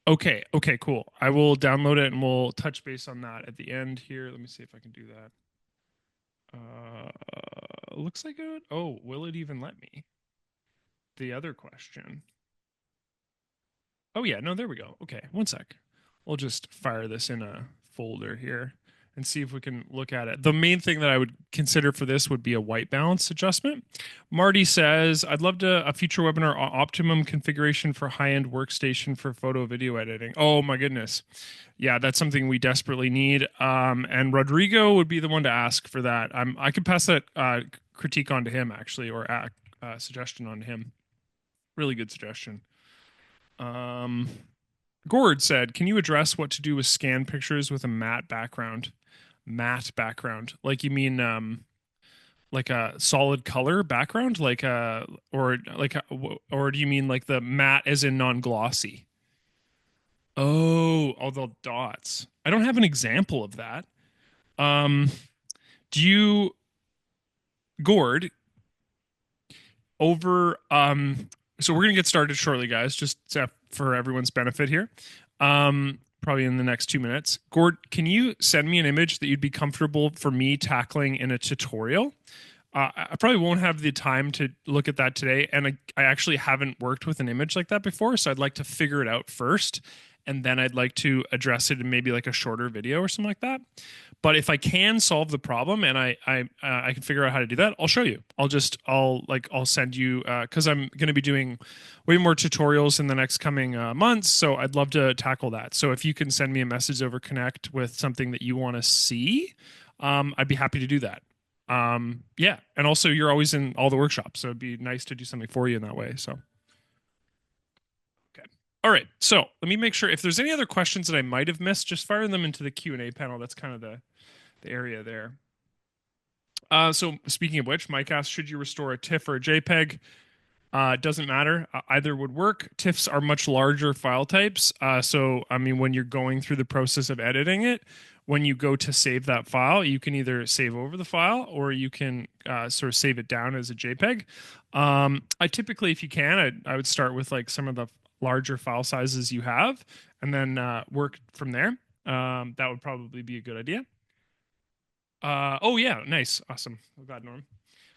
Okay, okay, cool. I will download it and we'll touch base on that at the end here. Let me see if I can do that. Looks like it. Oh, will it even let me? The other question. Oh yeah, no, there we go. Okay, one sec. We'll just fire this in a folder here and see if we can look at it. The main thing that I would consider for this would be a white balance adjustment. Marty says, I'd love to a future webinar on optimum configuration for high-end workstation for photo video editing. Oh my goodness. Yeah, that's something we desperately need. And Rodrigo would be the one to ask for that. I could pass that critique on to him actually, or suggestion on to him. Really good suggestion. Um, Gord said, "Can you address what to do with scan pictures with a matte background? Matte background, like you mean like a solid color background, like or do you mean like the matte as in non-glossy? Oh, all the dots. I don't have an example of that. Um, do you, Gord, over so we're gonna get started shortly, guys, just for everyone's benefit here. Probably in the next 2 minutes. Gord, can you send me an image that you'd be comfortable for me tackling in a tutorial? I probably won't have the time to look at that today, and I actually haven't worked with an image like that before, so I'd like to figure it out first, and then I'd like to address it in maybe like a shorter video or something like that. But if I can solve the problem and I can figure out how to do that, I'll show you. I'll send you because I'm going to be doing way more tutorials in the next coming months. So I'd love to tackle that. So if you can send me a message over Connect with something that you want to see, I'd be happy to do that. Yeah, and also you're always in all the workshops, so it'd be nice to do something for you in that way. So okay. All right, so let me make sure if there's any other questions that I might have missed, just fire them into the Q&A panel. That's kind of the area there. So speaking of which, Mike asked, should you restore a TIFF or a JPEG? It doesn't matter. Either would work. TIFFs are much larger file types. So, I mean, when you're going through the process of editing it, when you go to save that file, you can either save over the file or you can sort of save it down as a JPEG. I typically, if you can, I would start with like some of the larger file sizes you have and then work from there. That would probably be a good idea. Oh yeah, nice, awesome. Oh God, Norm.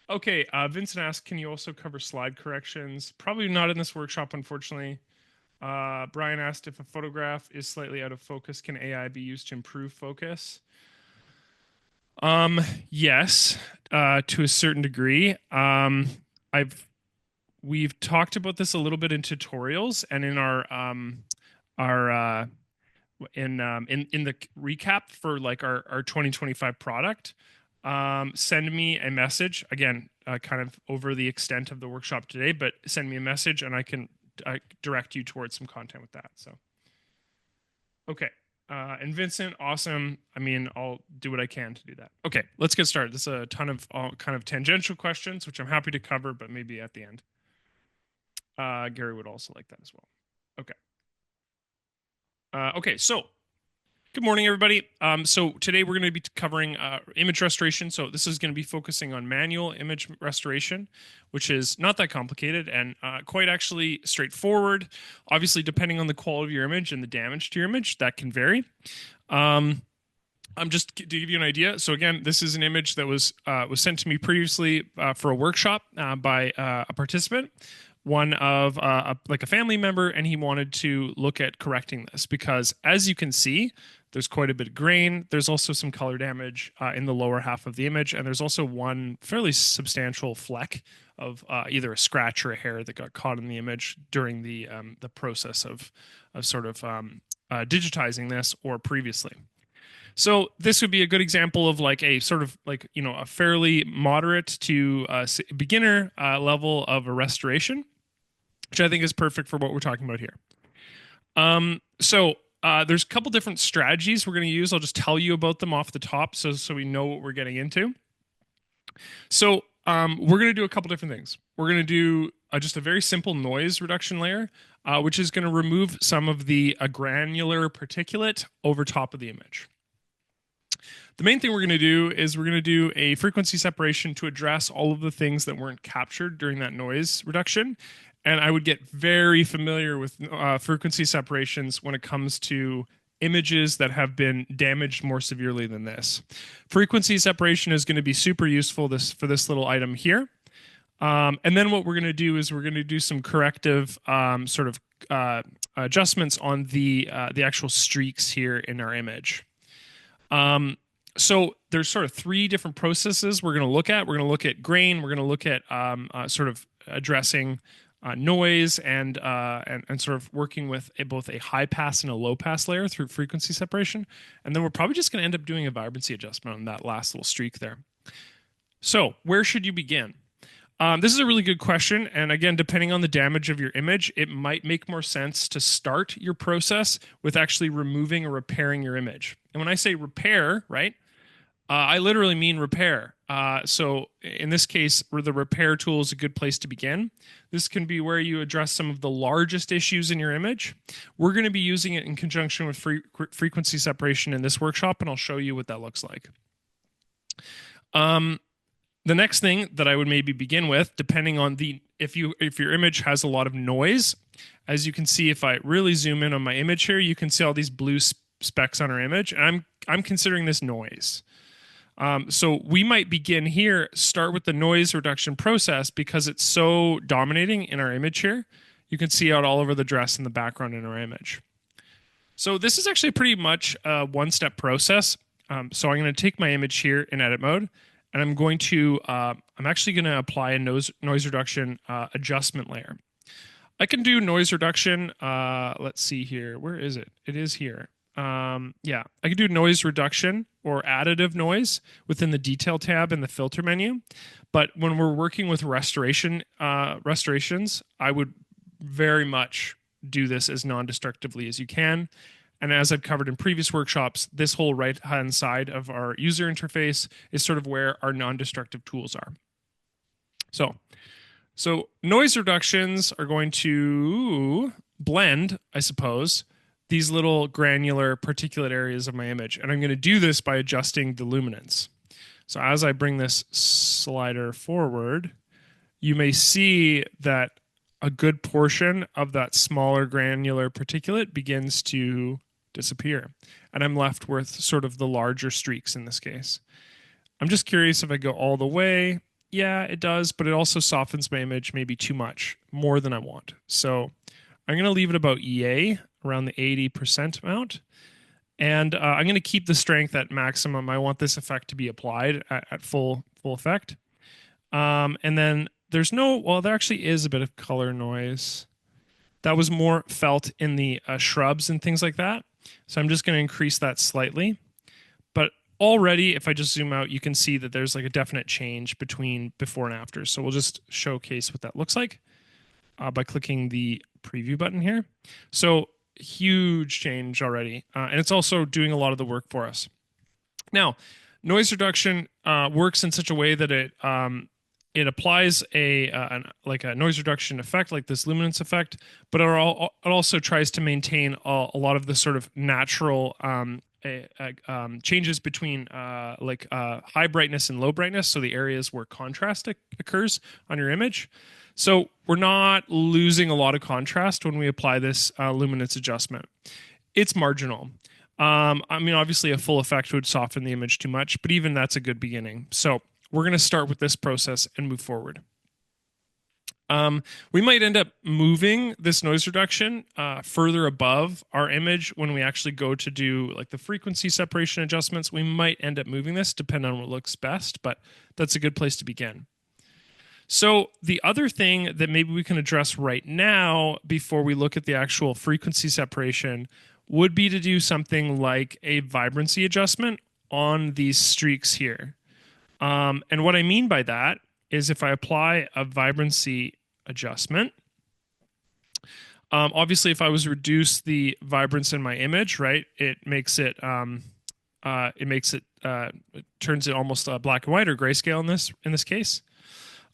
Okay, Vincent asked, can you also cover slide corrections? Probably not in this workshop, unfortunately. Brian asked if a photograph is slightly out of focus, can AI be used to improve focus? Yes, to a certain degree. I've we've talked about this a little bit in tutorials and in our in the recap for like our 2025 product. Send me a message again, kind of over the extent of the workshop today, but send me a message and I can direct you towards some content with that. So okay. And Vincent, awesome. I mean, I'll do what I can to do that. Okay, let's get started. This is a ton of kind of tangential questions, which I'm happy to cover, but maybe at the end. Gary would also like that as well. Okay. Okay, so good morning, everybody. So today we're going to be covering image restoration. So this is going to be focusing on manual image restoration, which is not that complicated and quite actually straightforward. Obviously, depending on the quality of your image and the damage to your image, that can vary. I'm just to give you an idea. So again, this is an image that was sent to me previously for a workshop by a participant, one of like a family member, and he wanted to look at correcting this because, as you can see, there's quite a bit of grain. There's also some color damage in the lower half of the image, and there's also one fairly substantial fleck of either a scratch or a hair that got caught in the image during the process of sort of digitizing this or previously. So this would be a good example of like a sort of like a fairly moderate to beginner level of a restoration, which I think is perfect for what we're talking about here. So there's a couple different strategies we're going to use. I'll just tell you about them off the top so we know what we're getting into. So we're going to do a couple different things. We're going to do just a very simple noise reduction layer, which is going to remove some of the granular particulate over top of the image. The main thing we're going to do is we're going to do a frequency separation to address all of the things that weren't captured during that noise reduction. And I would get very familiar with frequency separations when it comes to images that have been damaged more severely than this. Frequency separation is going to be super useful for this little item here. And then what we're going to do is we're going to do some corrective sort of adjustments on the actual streaks here in our image. So there's sort of three different processes we're going to look at. We're going to look at grain. We're going to look at sort of addressing noise and sort of working with both a high pass and a low pass layer through frequency separation. And then we're probably just going to end up doing a vibrancy adjustment on that last little streak there. So where should you begin? This is a really good question. And again, depending on the damage of your image, it might make more sense to start your process with actually removing or repairing your image. And when I say repair, right, I literally mean repair. So in this case, the repair tool is a good place to begin. This can be where you address some of the largest issues in your image. We're going to be using it in conjunction with frequency separation in this workshop, and I'll show you what that looks like. The next thing that I would maybe begin with, depending on if your image has a lot of noise, as you can see, if I really zoom in on my image here, you can see all these blue specks on our image, and I'm considering this noise. So we might begin here, start with the noise reduction process because it's so dominating in our image here. You can see out all over the dress in the background in our image. So this is actually pretty much a one-step process. So I'm going to take my image here in edit mode, and I'm going to, I'm actually going to apply a noise reduction adjustment layer. I can do noise reduction. Let's see here. Where is it? It is here. Yeah, I can do noise reduction or additive noise within the detail tab in the filter menu. But when we're working with restorations, I would very much do this as non-destructively as you can. And as I've covered in previous workshops, this whole right-hand side of our user interface is sort of where our non-destructive tools are. So noise reductions are going to blend, I suppose, these little granular particulate areas of my image. And I'm going to do this by adjusting the luminance. So as I bring this slider forward, you may see that a good portion of that smaller granular particulate begins to disappear. And I'm left with sort of the larger streaks in this case. I'm just curious if I go all the way. Yeah, it does, but it also softens my image maybe too much, more than I want. So I'm going to leave it about EA, around the 80% amount. And I'm going to keep the strength at maximum. I want this effect to be applied at full effect. And then there actually is a bit of color noise. That was more felt in the shrubs and things like that. So I'm just going to increase that slightly. But already, if I just zoom out, you can see that there's like a definite change between before and after. So we'll just showcase what that looks like by clicking the preview button here. So huge change already. And it's also doing a lot of the work for us. Now, noise reduction works in such a way that it applies a noise reduction effect, like this luminance effect, but it also tries to maintain a lot of the sort of natural changes between high brightness and low brightness, so the areas where contrast occurs on your image. So we're not losing a lot of contrast when we apply this luminance adjustment. It's marginal. I mean, obviously a full effect would soften the image too much, but even that's a good beginning. So we're going to start with this process and move forward. We might end up moving this noise reduction further above our image when we actually go to do like the frequency separation adjustments. We might end up moving this depending on what looks best, but that's a good place to begin. So the other thing that maybe we can address right now before we look at the actual frequency separation would be to do something like a vibrancy adjustment on these streaks here. And what I mean by that is if I apply a vibrancy adjustment, obviously if I was to reduce the vibrance in my image, right, it turns it almost black and white or grayscale in this case.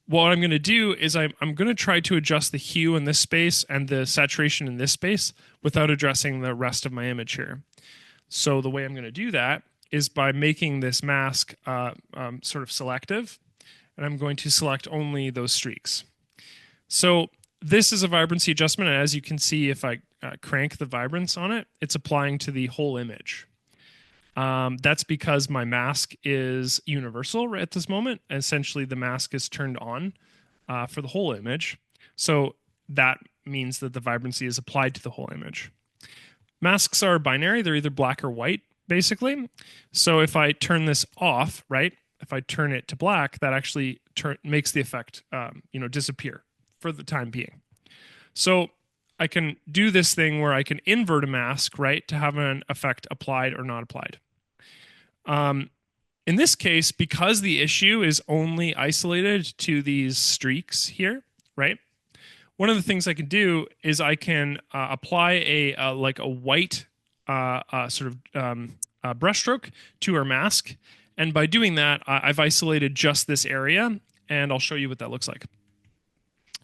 What I'm going to do is I'm going to try to adjust the hue in this space and the saturation in this space without addressing the rest of my image here. So the way I'm going to do that is by making this mask sort of selective, and I'm going to select only those streaks. So this is a vibrancy adjustment. And as you can see, if I crank the vibrance on it, it's applying to the whole image. That's because my mask is universal right at this moment. Essentially, the mask is turned on for the whole image. So that means that the vibrancy is applied to the whole image. Masks are binary. They're either black or white, basically. So if I turn this off, right, if I turn it to black, that actually makes the effect, disappear for the time being. So I can do this thing where I can invert a mask, right, to have an effect applied or not applied. In this case, because the issue is only isolated to these streaks here, right? One of the things I can do is I can apply a white brushstroke to our mask, and by doing that, I've isolated just this area, and I'll show you what that looks like.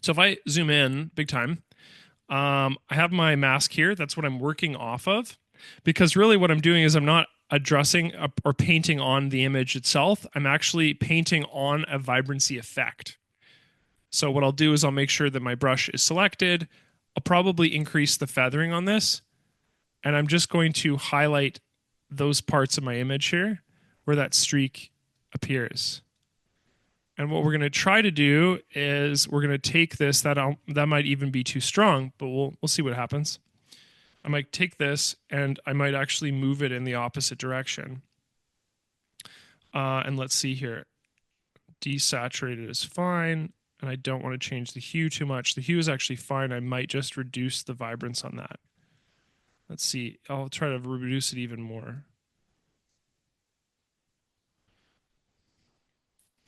So if I zoom in big time, I have my mask here. That's what I'm working off of, because really what I'm doing is I'm not addressing or painting on the image itself. I'm actually painting on a vibrancy effect. So what I'll do is I'll make sure that my brush is selected. I'll probably increase the feathering on this. And I'm just going to highlight those parts of my image here where that streak appears. And what we're going to try to do is we're going to take this, that might even be too strong, but we'll see what happens. I might take this and I might actually move it in the opposite direction. And let's see here. Desaturated is fine. And I don't want to change the hue too much. The hue is actually fine. I might just reduce the vibrance on that. Let's see. I'll try to reduce it even more.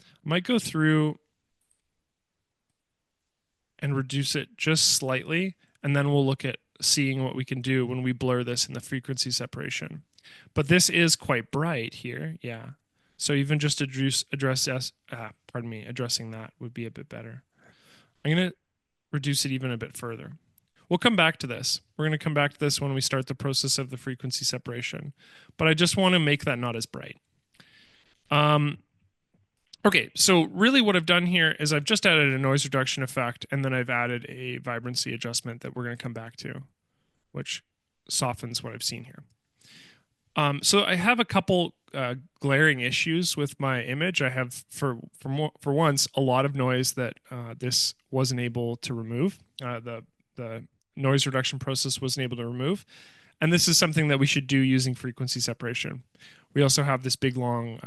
I might go through and reduce it just slightly, and then we'll look at seeing what we can do when we blur this in the frequency separation. But this is quite bright here, yeah. So even just addressing that would be a bit better. I'm going to reduce it even a bit further. We'll come back to this. We're going to come back to this when we start the process of the frequency separation. But I just want to make that not as bright. Okay, so really what I've done here is I've just added a noise reduction effect, and then I've added a vibrancy adjustment that we're going to come back to, which softens what I've seen here. So I have a couple glaring issues with my image. I have, for once, a lot of noise that this wasn't able to remove. The noise reduction process wasn't able to remove. And this is something that we should do using frequency separation. We also have this big, long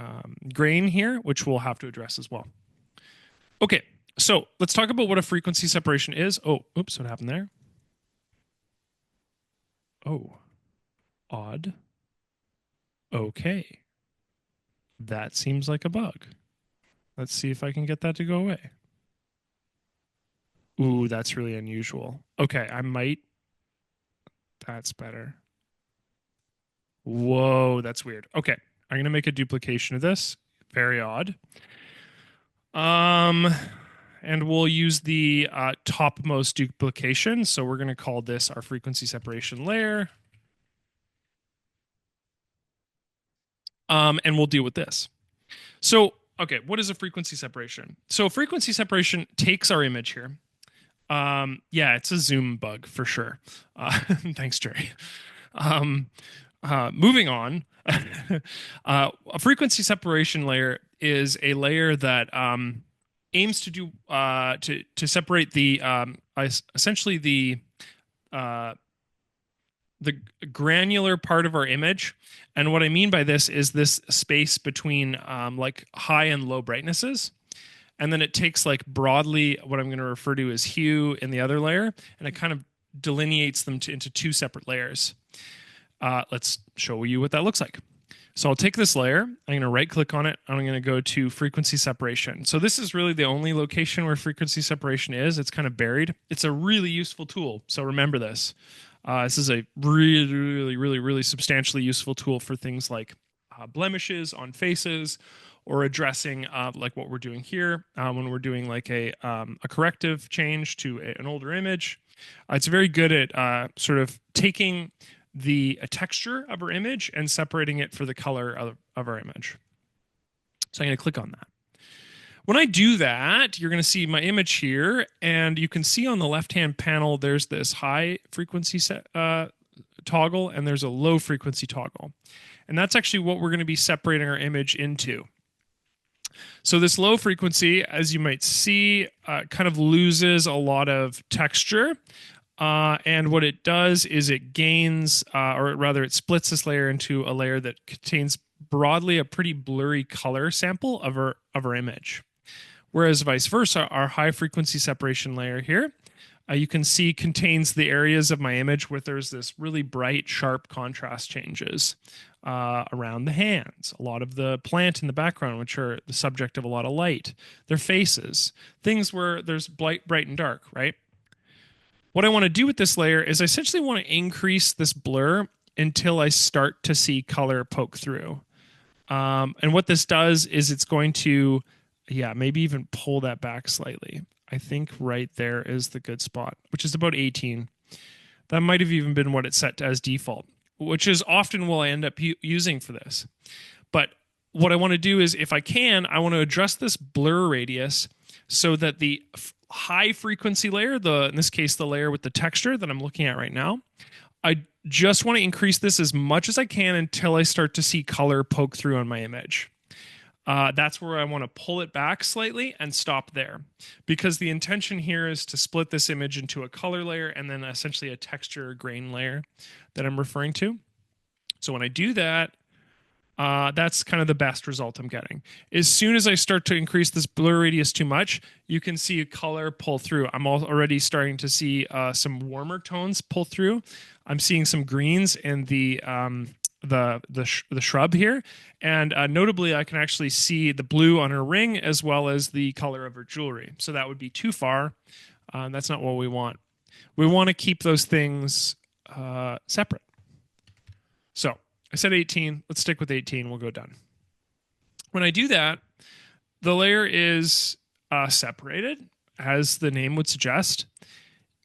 grain here, which we'll have to address as well. Okay, so let's talk about what a frequency separation is. Oh, oops, what happened there? Oh, odd. Okay. That seems like a bug. Let's see if I can get that to go away. Ooh, that's really unusual. Okay, I might. That's better. Whoa, that's weird. Okay, I'm going to make a duplication of this. Very odd. And we'll use the topmost duplication. So we're going to call this our frequency separation layer. And we'll deal with this. So, okay, what is a frequency separation? So frequency separation takes our image here. Yeah, it's a zoom bug for sure. Thanks, Jerry. Moving on, a frequency separation layer is a layer that aims to do to separate the essentially the granular part of our image. And what I mean by this is this space between like high and low brightnesses. And then it takes like broadly what I'm going to refer to as hue in the other layer, and it kind of delineates them into two separate layers. Let's show you what that looks like. So I'll take this layer, I'm going to right click on it, and I'm going to go to frequency separation. So this is really the only location where frequency separation is. It's kind of buried. It's a really useful tool. So remember this. This is a really substantially useful tool for things like blemishes on faces, or addressing like what we're doing here when we're doing like a corrective change to an older image. It's very good at sort of taking the texture of our image and separating it for the color of our image. So I'm going to click on that. When I do that, you're going to see my image here, and you can see on the left-hand panel there's this high frequency toggle, and there's a low frequency toggle. And that's actually what we're going to be separating our image into. So this low frequency, as you might see, kind of loses a lot of texture. And what it does is it gains, or rather it splits this layer into a layer that contains broadly a pretty blurry color sample of our image. Whereas vice versa, our high frequency separation layer here, you can see contains the areas of my image where there's this really bright, sharp contrast changes around the hands, a lot of the plant in the background, which are the subject of a lot of light, their faces, things where there's bright and dark, right? What I want to do with this layer is I essentially want to increase this blur until I start to see color poke through. And what this does is it's going to, maybe even pull that back slightly. I think right there is the good spot, which is about 18. That might have even been what it's set to as default, which is often what I end up using for this. But what I want to do is, if I can, I want to adjust this blur radius so that the high frequency layer, in this case, the layer with the texture that I'm looking at right now, I just want to increase this as much as I can until I start to see color poke through on my image. That's where I want to pull it back slightly and stop there, because the intention here is to split this image into a color layer and then essentially a texture grain layer that I'm referring to. So when I do that, that's kind of the best result I'm getting. As soon as I start to increase this blur radius too much, you can see a color pull through. I'm already starting to see some warmer tones pull through. I'm seeing some greens in the shrub here, and notably I can actually see the blue on her ring as well as the color of her jewelry. So that would be too far. That's not what we want. We want to keep those things separate. So I said 18. Let's stick with 18. We'll go done. When I do that, the layer is separated, as the name would suggest,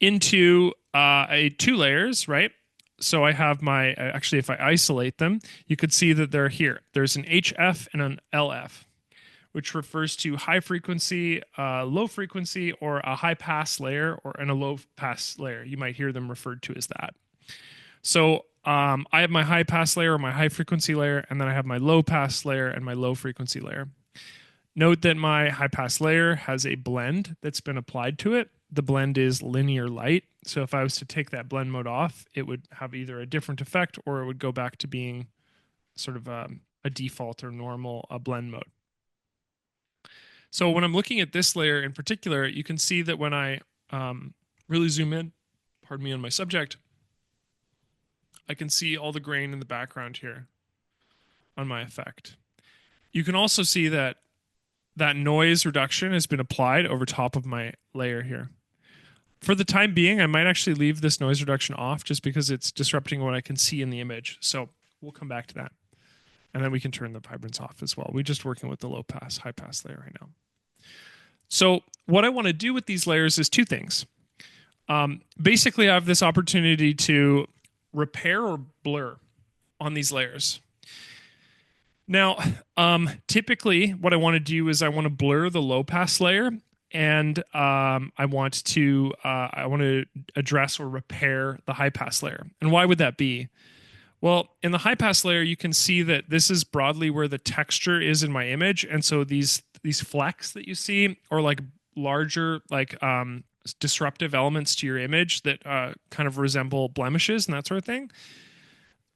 into two layers, right? So I have my, actually, if I isolate them, you could see that they're here. There's an HF and an LF, which refers to high frequency, low frequency, or a high pass layer, and a low pass layer. You might hear them referred to as that. So I have my high pass layer or my high frequency layer, and then I have my low pass layer and my low frequency layer. Note that my high pass layer has a blend that's been applied to it. The blend is linear light. So if I was to take that blend mode off, it would have either a different effect or it would go back to being sort of a default or normal blend mode. So when I'm looking at this layer in particular, you can see that when I really zoom in, pardon me, on my subject, I can see all the grain in the background here on my effect. You can also see that noise reduction has been applied over top of my layer here. For the time being, I might actually leave this noise reduction off just because it's disrupting what I can see in the image. So we'll come back to that. And then we can turn the vibrance off as well. We're just working with the low pass, high pass layer right now. So what I want to do with these layers is two things. Basically, I have this opportunity to repair or blur on these layers. Now, typically what I want to do is I want to blur the low pass layer, and I want to address or repair the high pass layer. And why would that be? Well, in the high pass layer, you can see that this is broadly where the texture is in my image, and so these flecks that you see are like larger, like disruptive elements to your image that kind of resemble blemishes and that sort of thing.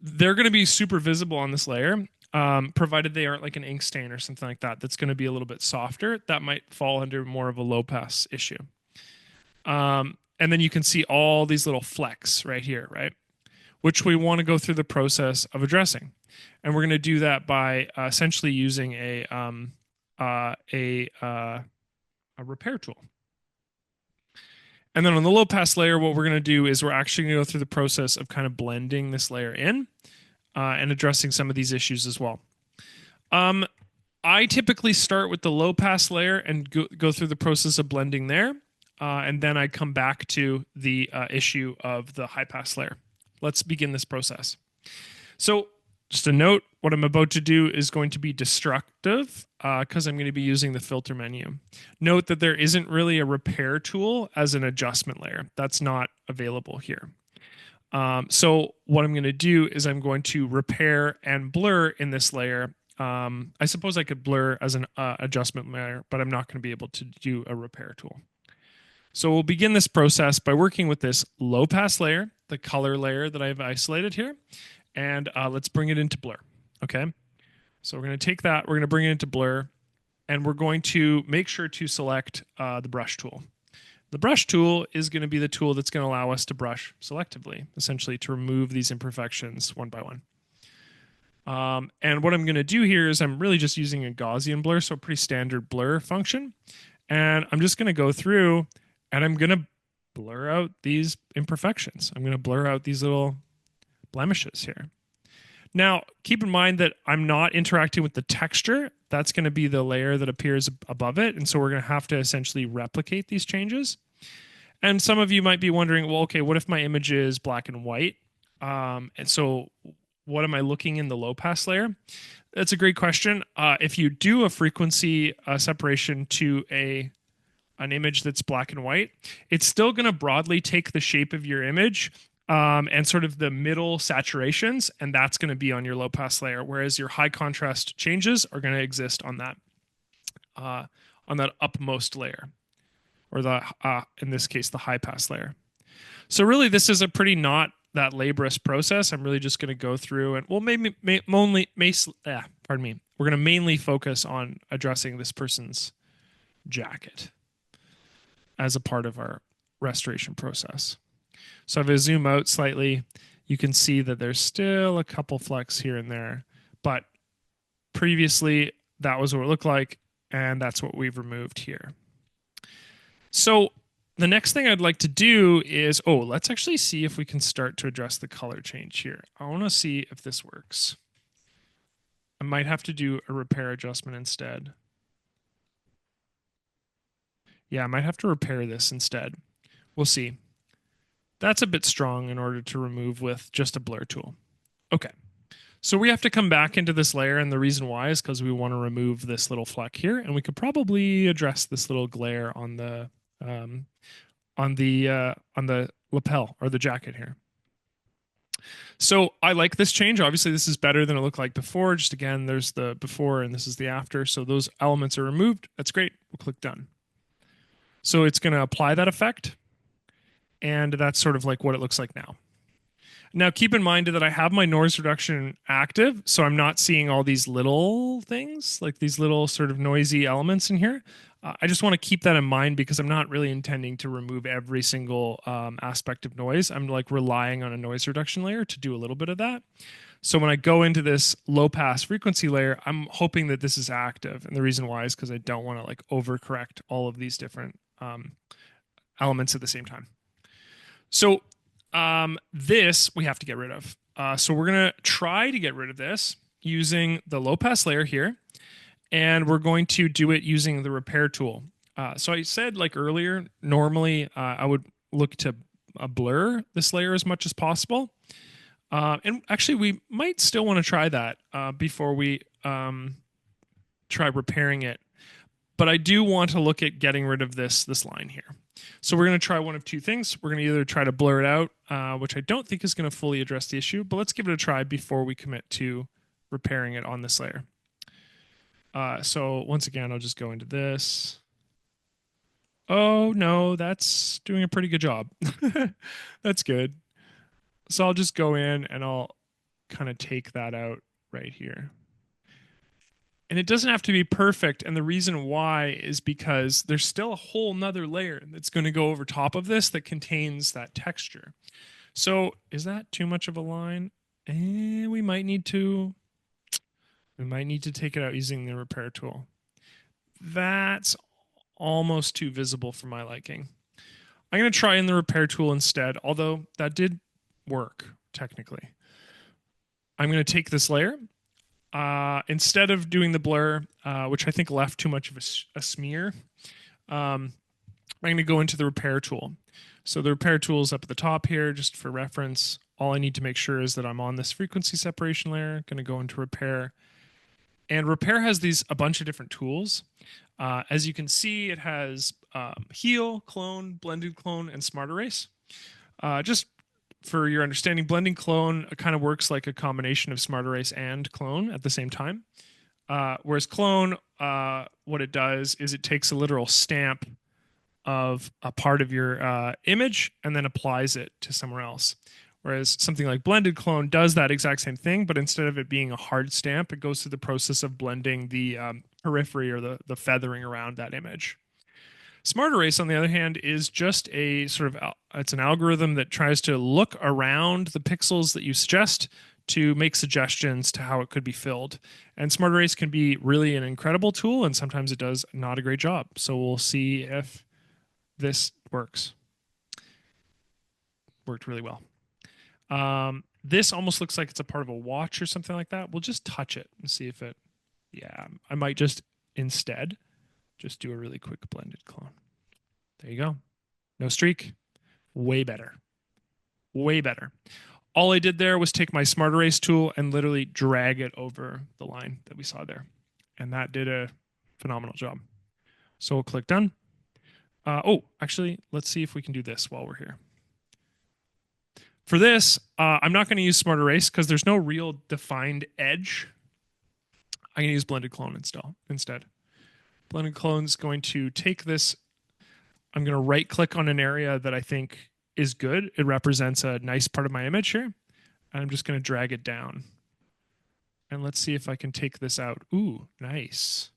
They're going to be super visible on this layer. Provided they aren't like an ink stain or something like that, that's going to be a little bit softer. That might fall under more of a low pass issue. And then you can see all these little flecks right here, right? Which we want to go through the process of addressing. And we're going to do that by essentially using a repair tool. And then on the low pass layer, what we're going to do is we're actually going to go through the process of kind of blending this layer in. And addressing some of these issues as well. I typically start with the low pass layer and go through the process of blending there. And then I come back to the issue of the high pass layer. Let's begin this process. So Just a note, what I'm about to do is going to be destructive because I'm going to be using the filter menu. Note that there isn't really a repair tool as an adjustment layer. That's not available here. So what I'm going to do is I'm going to repair and blur in this layer. I suppose I could blur as an adjustment layer, but I'm not going to be able to do a repair tool. So we'll begin this process by working with this low pass layer, the color layer that I've isolated here, and let's bring it into blur. Okay. So we're going to take that, we're going to bring it into blur, and we're going to make sure to select the brush tool. The brush tool is going to be the tool that's going to allow us to brush selectively, essentially to remove these imperfections one by one. And what I'm going to do here is I'm really just using a Gaussian blur, so a pretty standard blur function. And I'm just going to go through and I'm going to blur out these imperfections. I'm going to blur out these little blemishes here. Now, keep in mind that I'm not interacting with the texture. That's going to be the layer that appears above it. And so we're going to have to essentially replicate these changes. And some of you might be wondering, well, okay, what if my image is black and white? And so what am I looking in the low pass layer? That's a great question. If you do a frequency separation to an image that's black and white, it's still going to broadly take the shape of your image and sort of the middle saturations, and that's going to be on your low pass layer, whereas your high contrast changes are going to exist on that upmost layer, or the in this case the high pass layer. So really, this is a pretty not that laborious process. I'm really just going to go through and we're going to mainly focus on addressing this person's jacket as a part of our restoration process. So if I zoom out slightly, you can see that there's still a couple flecks here and there, but previously that was what it looked like, and that's what we've removed here. So the next thing I'd like to do is, let's actually see if we can start to address the color change here. I want to see if this works. I might have to do a repair adjustment instead. Yeah, I might have to repair this instead. We'll see. That's a bit strong in order to remove with just a blur tool. Okay. So we have to come back into this layer, and the reason why is because we want to remove this little fleck here, and we could probably address this little glare on the lapel or the jacket here. So I like this change. Obviously, this is better than it looked like before. Just again, there's the before and this is the after. So those elements are removed. That's great. We'll click done. So it's going to apply that effect, and that's sort of like what it looks like now. Now, keep in mind that I have my noise reduction active, so I'm not seeing all these little things, like these little sort of noisy elements in here. I just want to keep that in mind because I'm not really intending to remove every single aspect of noise. I'm like relying on a noise reduction layer to do a little bit of that. So when I go into this low pass frequency layer, I'm hoping that this is active. And the reason why is because I don't want to like overcorrect all of these different elements at the same time. So this we have to get rid of. So we're going to try to get rid of this using the low pass layer here. And we're going to do it using the repair tool. So I said like earlier, normally I would look to blur this layer as much as possible. And actually we might still want to try that before we try repairing it. But I do want to look at getting rid of this line here. So we're going to try one of two things. We're going to either try to blur it out, which I don't think is going to fully address the issue, but let's give it a try before we commit to repairing it on this layer. So once again, I'll just go into this. Oh no, that's doing a pretty good job. That's good. So I'll just go in and I'll kind of take that out right here. And it doesn't have to be perfect. And the reason why is because there's still a whole nother layer that's going to go over top of this that contains that texture. So is that too much of a line? We might need to take it out using the repair tool. That's almost too visible for my liking. I'm going to try in the repair tool instead, although that did work technically. I'm going to take this layer. Instead of doing the blur, which I think left too much of a smear, I'm going to go into the repair tool. So the repair tool is up at the top here, just for reference. All I need to make sure is that I'm on this frequency separation layer. Going to go into repair. And repair has a bunch of different tools. As you can see, it has heal, clone, blended clone, and smart erase. Just for your understanding, blending clone kind of works like a combination of smart erase and clone at the same time. Whereas clone, what it does is it takes a literal stamp of a part of your image and then applies it to somewhere else. Whereas something like blended clone does that exact same thing, but instead of it being a hard stamp, it goes through the process of blending the periphery or the feathering around that image. Smart erase, on the other hand, is just a sort of it's an algorithm that tries to look around the pixels that you suggest to make suggestions to how it could be filled. And smart erase can be really an incredible tool, and sometimes it does not a great job. So we'll see if this works. Worked really well. This almost looks like it's a part of a watch or something like that. We'll just touch it and see if it, yeah, I might just instead just do a really quick blended clone. There you go. No streak. Way better. Way better. All I did there was take my smart erase tool and literally drag it over the line that we saw there. And that did a phenomenal job. So we'll click done. Actually, let's see if we can do this while we're here. For this, I'm not going to use smart erase because there's no real defined edge. I'm going to use blended clone instead. Blended clone is going to take this. I'm going to right click on an area that I think is good. It represents a nice part of my image here. And I'm just going to drag it down. And let's see if I can take this out. Ooh, nice.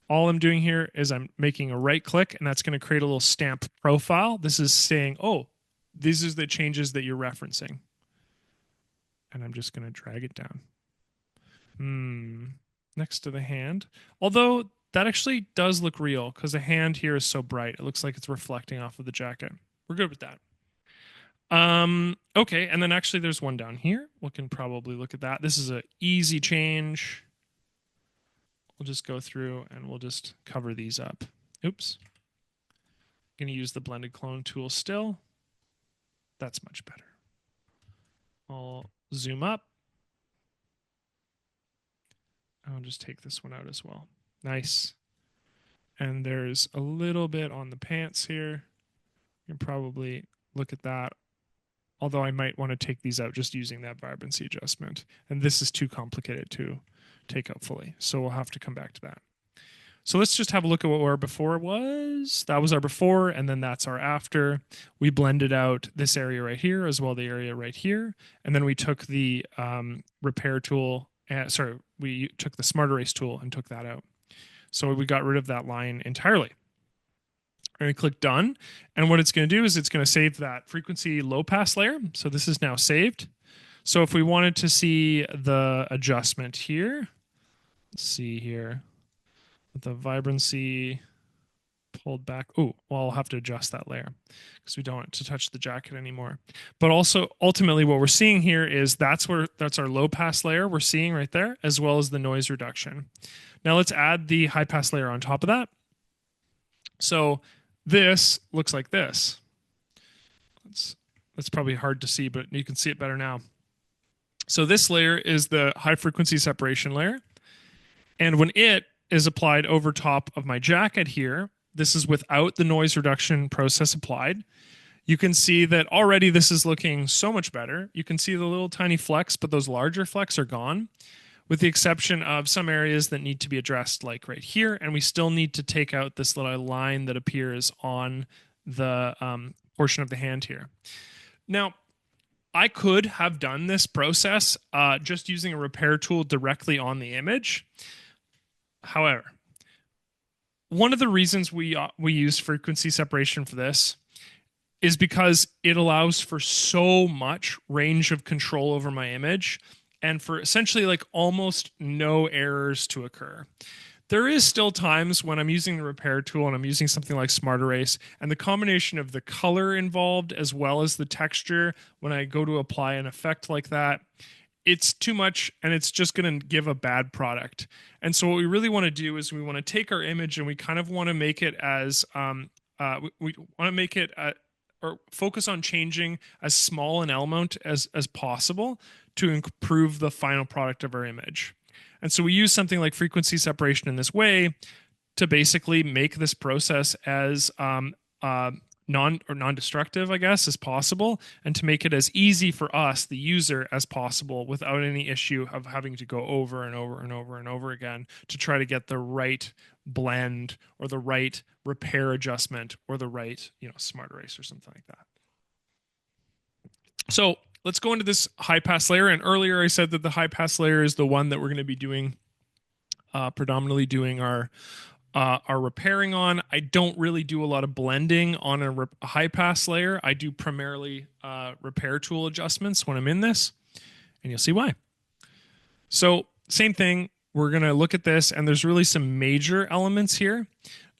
All I'm doing here is I'm making a right click, and that's going to create a little stamp profile. This is saying, oh, these are the changes that you're referencing. And I'm just going to drag it down. Next to the hand. Although that actually does look real because the hand here is so bright. It looks like it's reflecting off of the jacket. We're good with that. Okay, and then actually there's one down here. We can probably look at that. This is an easy change. We'll just go through and we'll just cover these up. Oops. I'm going to use the blended clone tool still. That's much better. I'll zoom up. I'll just take this one out as well. Nice. And there's a little bit on the pants here. You can probably look at that. Although I might want to take these out just using that vibrancy adjustment. And this is too complicated to take out fully. So we'll have to come back to that. So let's just have a look at what our before was. That was our before, and then that's our after. We blended out this area right here as well as the area right here. And then we took the repair tool, we took the smart erase tool and took that out. So we got rid of that line entirely. And we click done. And what it's going to do is it's going to save that frequency low pass layer. So this is now saved. So if we wanted to see the adjustment here, let's see here. The vibrancy pulled back. Oh, well, I'll have to adjust that layer because we don't want to touch the jacket anymore. But also, ultimately, what we're seeing here is that's our low pass layer we're seeing right there, as well as the noise reduction. Now let's add the high pass layer on top of that. So this looks like this. That's probably hard to see, but you can see it better now. So this layer is the high frequency separation layer. And when it is applied over top of my jacket here, this is without the noise reduction process applied. You can see that already this is looking so much better. You can see the little tiny flecks, but those larger flecks are gone, with the exception of some areas that need to be addressed, like right here. And we still need to take out this little line that appears on the portion of the hand here. Now, I could have done this process just using a repair tool directly on the image. However, one of the reasons we use frequency separation for this is because it allows for so much range of control over my image and for essentially like almost no errors to occur. There is still times when I'm using the repair tool and I'm using something like Smart Erase, and the combination of the color involved as well as the texture, when I go to apply an effect like that, it's too much and it's just going to give a bad product. And so what we really want to do is we want to take our image and we kind of want to make it as we want to make it or focus on changing as small an element as possible to improve the final product of our image. And so we use something like frequency separation in this way to basically make this process as non-destructive, I guess, as possible, and to make it as easy for us, the user, as possible, without any issue of having to go over and over and over and over again to try to get the right blend or the right repair adjustment or the right, smart erase or something like that. So let's go into this high pass layer. And earlier I said that the high pass layer is the one that we're going to be doing predominantly doing our repairing on. I don't really do a lot of blending on a high pass layer. I do primarily repair tool adjustments when I'm in this, and you'll see why. So same thing, we're going to look at this, and there's really some major elements here.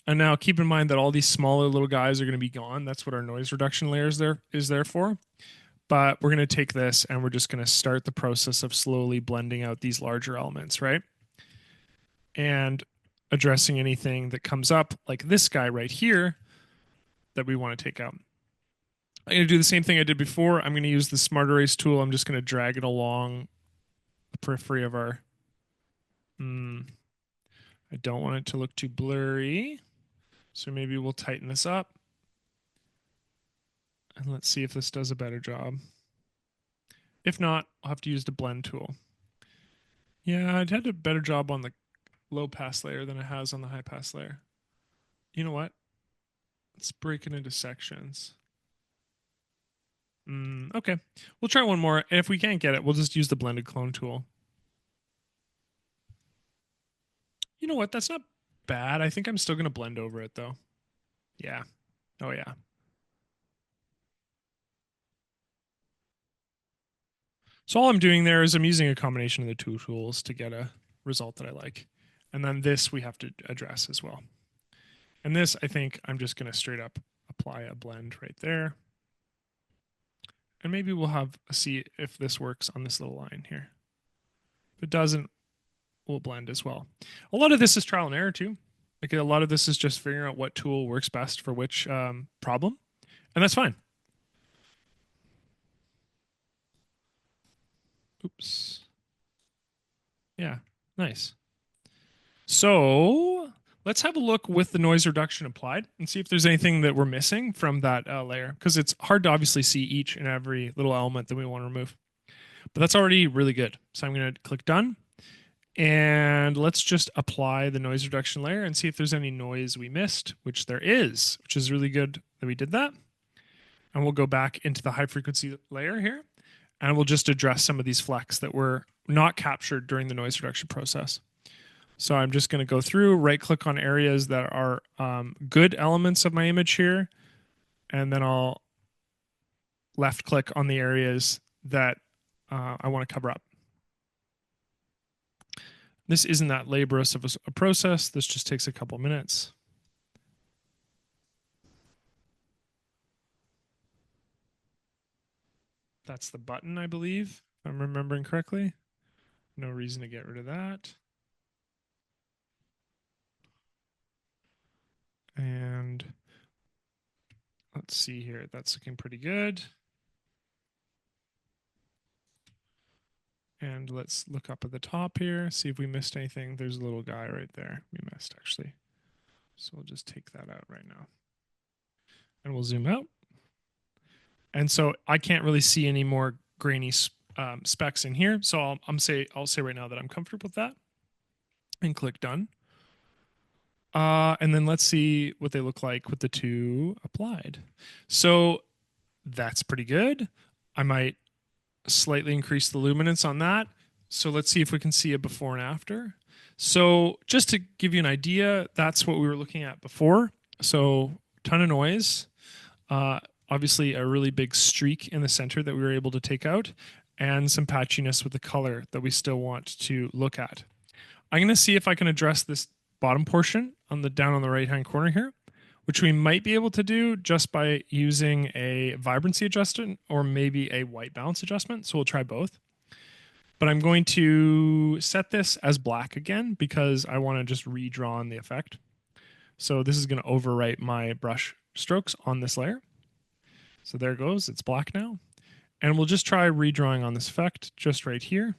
And now keep in mind that all these smaller little guys are going to be gone. That's what our noise reduction layer is there for. But we're going to take this and we're just going to start the process of slowly blending out these larger elements, right? And addressing anything that comes up, like this guy right here, that we want to take out. I'm going to do the same thing I did before. I'm going to use the Smart Erase tool. I'm just going to drag it along the periphery of our... I don't want it to look too blurry. So maybe we'll tighten this up. And let's see if this does a better job. If not, I'll have to use the blend tool. Yeah, it had a better job on the low pass layer than it has on the high pass layer. You know what? Let's break it into sections. Okay, we'll try one more. And if we can't get it, we'll just use the blended clone tool. You know what? That's not bad. I think I'm still going to blend over it, though. Yeah. Oh, yeah. So all I'm doing there is I'm using a combination of the two tools to get a result that I like. And then this we have to address as well. And this, I think I'm just going to straight up apply a blend right there. And maybe we'll have see if this works on this little line here. If it doesn't, we'll blend as well. A lot of this is trial and error too. Like a lot of this is just figuring out what tool works best for which problem. And that's fine. Oops. Yeah, nice. So let's have a look with the noise reduction applied and see if there's anything that we're missing from that layer, because it's hard to obviously see each and every little element that we want to remove. But that's already really good. So I'm going to click done. And let's just apply the noise reduction layer and see if there's any noise we missed, which there is, which is really good that we did that. And we'll go back into the high frequency layer here, and we'll just address some of these flecks that were not captured during the noise reduction process. So I'm just going to go through, right click on areas that are good elements of my image here, and then I'll left click on the areas that I want to cover up. This isn't that laborious of a process. This just takes a couple minutes. That's the button, I believe, if I'm remembering correctly. No reason to get rid of that. And let's see here. That's looking pretty good. And let's look up at the top here, see if we missed anything. There's a little guy right there we missed, actually. So we'll just take that out right now. And we'll zoom out. And so I can't really see any more grainy specs in here. So I'll say right now that I'm comfortable with that. And click done. And then let's see what they look like with the two applied. So that's pretty good. I might slightly increase the luminance on that. So let's see if we can see a before and after. So just to give you an idea, that's what we were looking at before. So ton of noise, obviously a really big streak in the center that we were able to take out, and some patchiness with the color that we still want to look at. I'm going to see if I can address this bottom portion down on the right hand corner here, which we might be able to do just by using a vibrancy adjustment or maybe a white balance adjustment. So we'll try both. But I'm going to set this as black again because I want to just redraw on the effect. So this is going to overwrite my brush strokes on this layer. So there it goes. It's black now. And we'll just try redrawing on this effect just right here.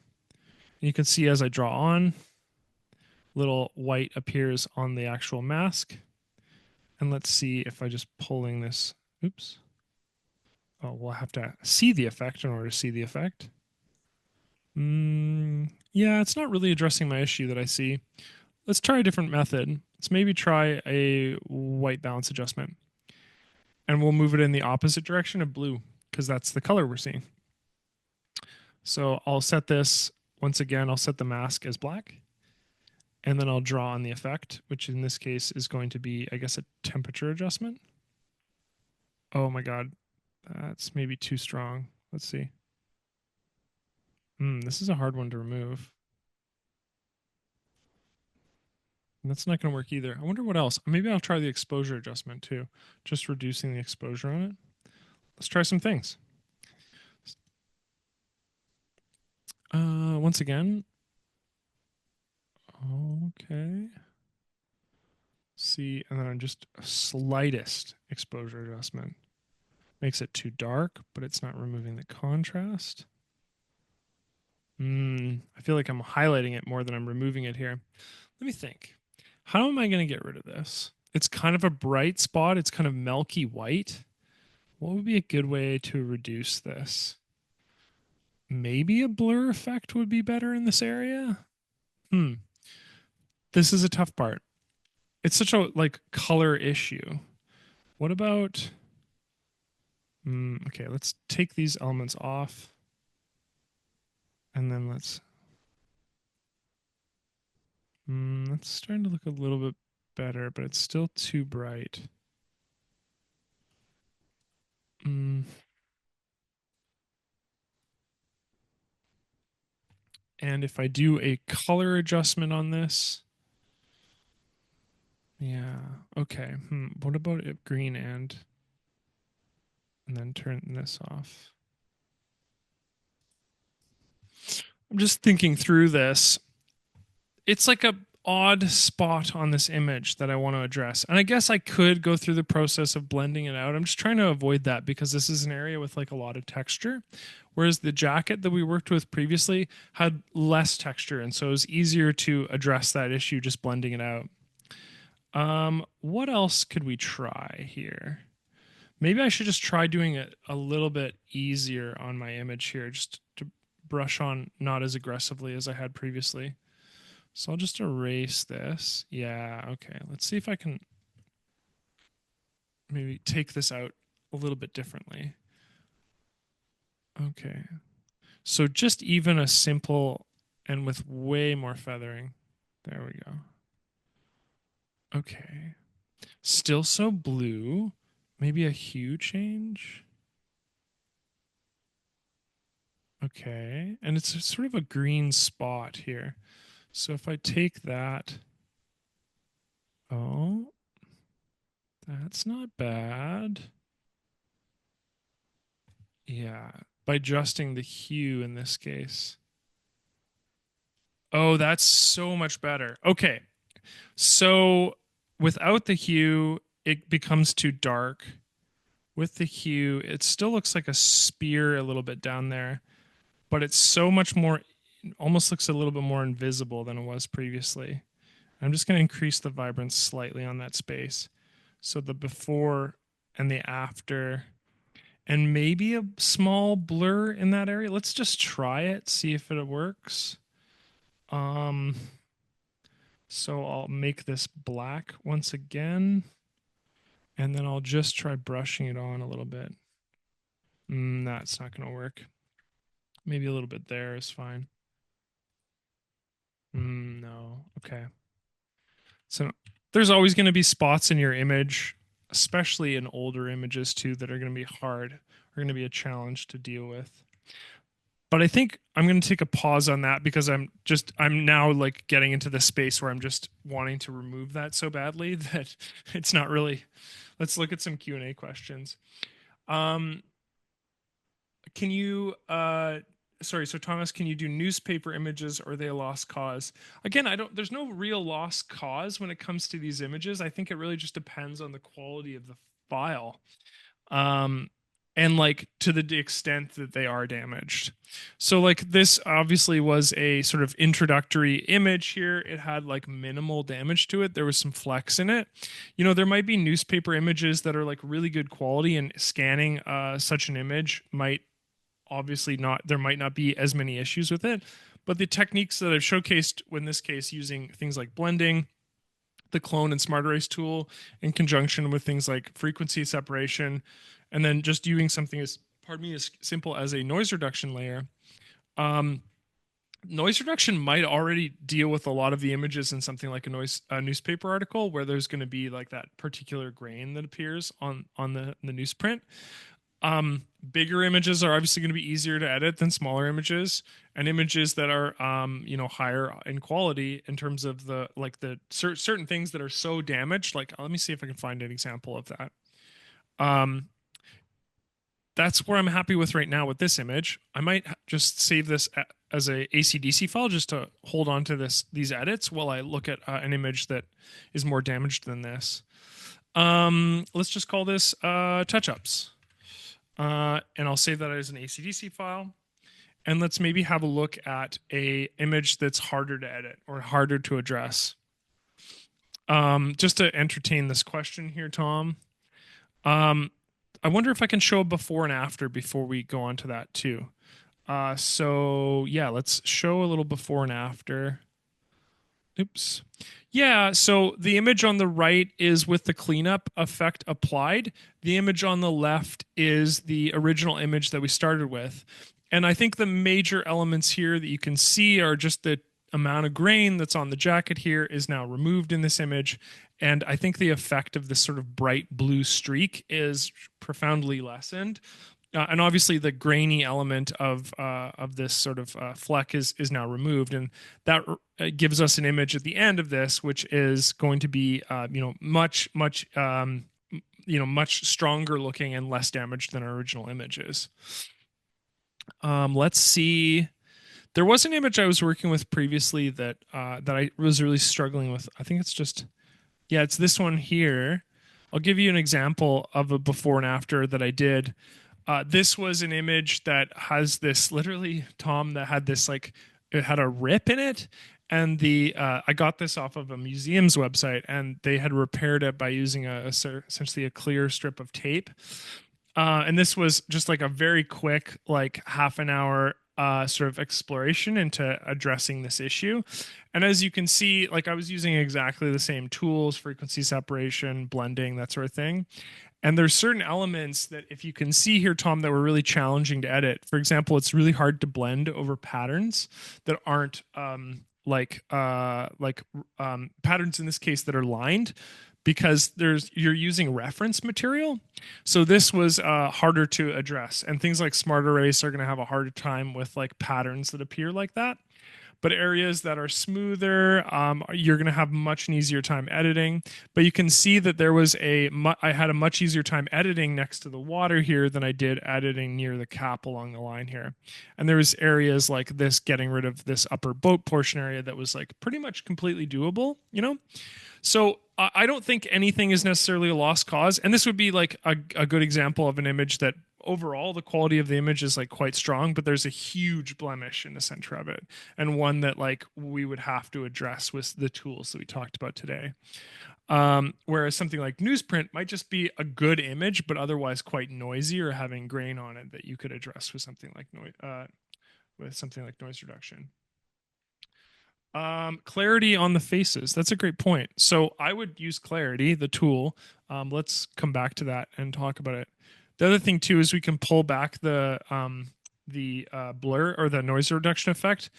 You can see as I draw on, little white appears on the actual mask. And let's see if I just pulling this, oops. Oh, we'll have to see the effect in order to see the effect. Yeah, it's not really addressing my issue that I see. Let's try a different method. Let's maybe try a white balance adjustment. And we'll move it in the opposite direction of blue because that's the color we're seeing. So I'll set this, once again, I'll set the mask as black. And then I'll draw on the effect, which in this case is going to be, I guess, a temperature adjustment. Oh my God, that's maybe too strong. Let's see. This is a hard one to remove. And that's not going to work either. I wonder what else. Maybe I'll try the exposure adjustment too, just reducing the exposure on it. Let's try some things. Once again. Okay. See, and then I'm just slightest exposure adjustment. Makes it too dark, but it's not removing the contrast. I feel like I'm highlighting it more than I'm removing it here. Let me think. How am I going to get rid of this? It's kind of a bright spot. It's kind of milky white. What would be a good way to reduce this? Maybe a blur effect would be better in this area. This is a tough part. It's such a like color issue. What about? Okay, let's take these elements off, and then let's. It's starting to look a little bit better, but it's still too bright. And if I do a color adjustment on this, yeah, okay. What about it green and then turn this off? I'm just thinking through this. It's like a odd spot on this image that I want to address. And I guess I could go through the process of blending it out. I'm just trying to avoid that because this is an area with like a lot of texture. Whereas the jacket that we worked with previously had less texture. And so it was easier to address that issue just blending it out. What else could we try here? Maybe I should just try doing it a little bit easier on my image here, just to brush on not as aggressively as I had previously. So I'll just erase this. Yeah, okay. Let's see if I can maybe take this out a little bit differently. Okay. So just even a simple and with way more feathering. There we go. Okay. Still so blue. Maybe a hue change. Okay. And it's sort of a green spot here. So if I take that, oh, that's not bad. Yeah, by adjusting the hue in this case. Oh, that's so much better. Okay. So without the hue, it becomes too dark. With the hue, it still looks like a spear a little bit down there, but it's so much more, almost looks a little bit more invisible than it was previously. I'm just going to increase the vibrance slightly on that space. So the before and the after, and maybe a small blur in that area. Let's just try it, see if it works. So I'll make this black once again, and then I'll just try brushing it on a little bit. That's not going to work. Maybe a little bit there is fine. No. Okay. So there's always going to be spots in your image, especially in older images too, that are going to be hard, are going to be a challenge to deal with. But I think I'm going to take a pause on that because I'm now like getting into the space where I'm just wanting to remove that so badly that it's not really. Let's look at some Q&A questions. Can you sorry, so Thomas, can you do newspaper images or are they a lost cause? Again, there's no real lost cause when it comes to these images. I think it really just depends on the quality of file. Um, and like to the extent that they are damaged. So like this obviously was a sort of introductory image here. It had like minimal damage to it. There was some flex in it. You know, there might be newspaper images that are like really good quality, and scanning such an image might obviously not, there might not be as many issues with it. But the techniques that I've showcased in this case, using things like blending, the clone and smart erase tool, in conjunction with things like frequency separation, and then just using something as, pardon me, as simple as a noise reduction layer. um, Noise reduction might already deal with a lot of the images in something like a newspaper article, where there's going to be like that particular grain that appears on the newsprint. Bigger images are obviously going to be easier to edit than smaller images, and images that are higher in quality in terms of the like the certain things that are so damaged. Like, let me see if I can find an example of that. um that's where I'm happy with right now with this image. I might just save this as a ACDSee file just to hold on to these edits while I look at an image that is more damaged than this. Let's just call this touch ups. And I'll save that as an ACDSee file. And let's maybe have a look at a image that's harder to edit or harder to address. Just to entertain this question here, Tom. Um, I wonder if I can show a before and after before we go on to that too. So yeah, let's show a little before and after. Oops. Yeah, so the image on the right is with the cleanup effect applied. The image on the left is the original image that we started with. And I think the major elements here that you can see are just the amount of grain that's on the jacket here is now removed in this image. And I think the effect of this sort of bright blue streak is profoundly lessened. And obviously, the grainy element of this sort of fleck is now removed, and that gives us an image at the end of this, which is going to be much stronger looking and less damaged than our original images. Let's see. There was an image I was working with previously that I was really struggling with. I think it's just, yeah, it's this one here. I'll give you an example of a before and after that I did. This was an image that has this, literally, Tom, that had this like, it had a rip in it. And I got this off of a museum's website, and they had repaired it by using essentially a clear strip of tape. And this was just like a very quick, like half an hour sort of exploration into addressing this issue. And as you can see, like I was using exactly the same tools, frequency separation, blending, that sort of thing. And there's certain elements that, if you can see here, Tom, that were really challenging to edit. For example, it's really hard to blend over patterns that aren't patterns in this case that are lined, because you're using reference material. So this was harder to address, and things like smart erase are going to have a harder time with like patterns that appear like that. But areas that are smoother, you're going to have much an easier time editing. But you can see that I had a much easier time editing next to the water here than I did editing near the cap along the line here. And there was areas like this, getting rid of this upper boat portion area, that was like pretty much completely doable, you know? So I don't think anything is necessarily a lost cause. And this would be like a good example of an image that overall the quality of the image is like quite strong, but there's a huge blemish in the center of it, and one that like we would have to address with the tools that we talked about today. Whereas something like newsprint might just be a good image, but otherwise quite noisy or having grain on it, that you could address with something like noise reduction. Clarity on the faces. That's a great point. So I would use clarity, the tool. Let's come back to that and talk about it. The other thing too is we can pull back the blur or the noise reduction effect.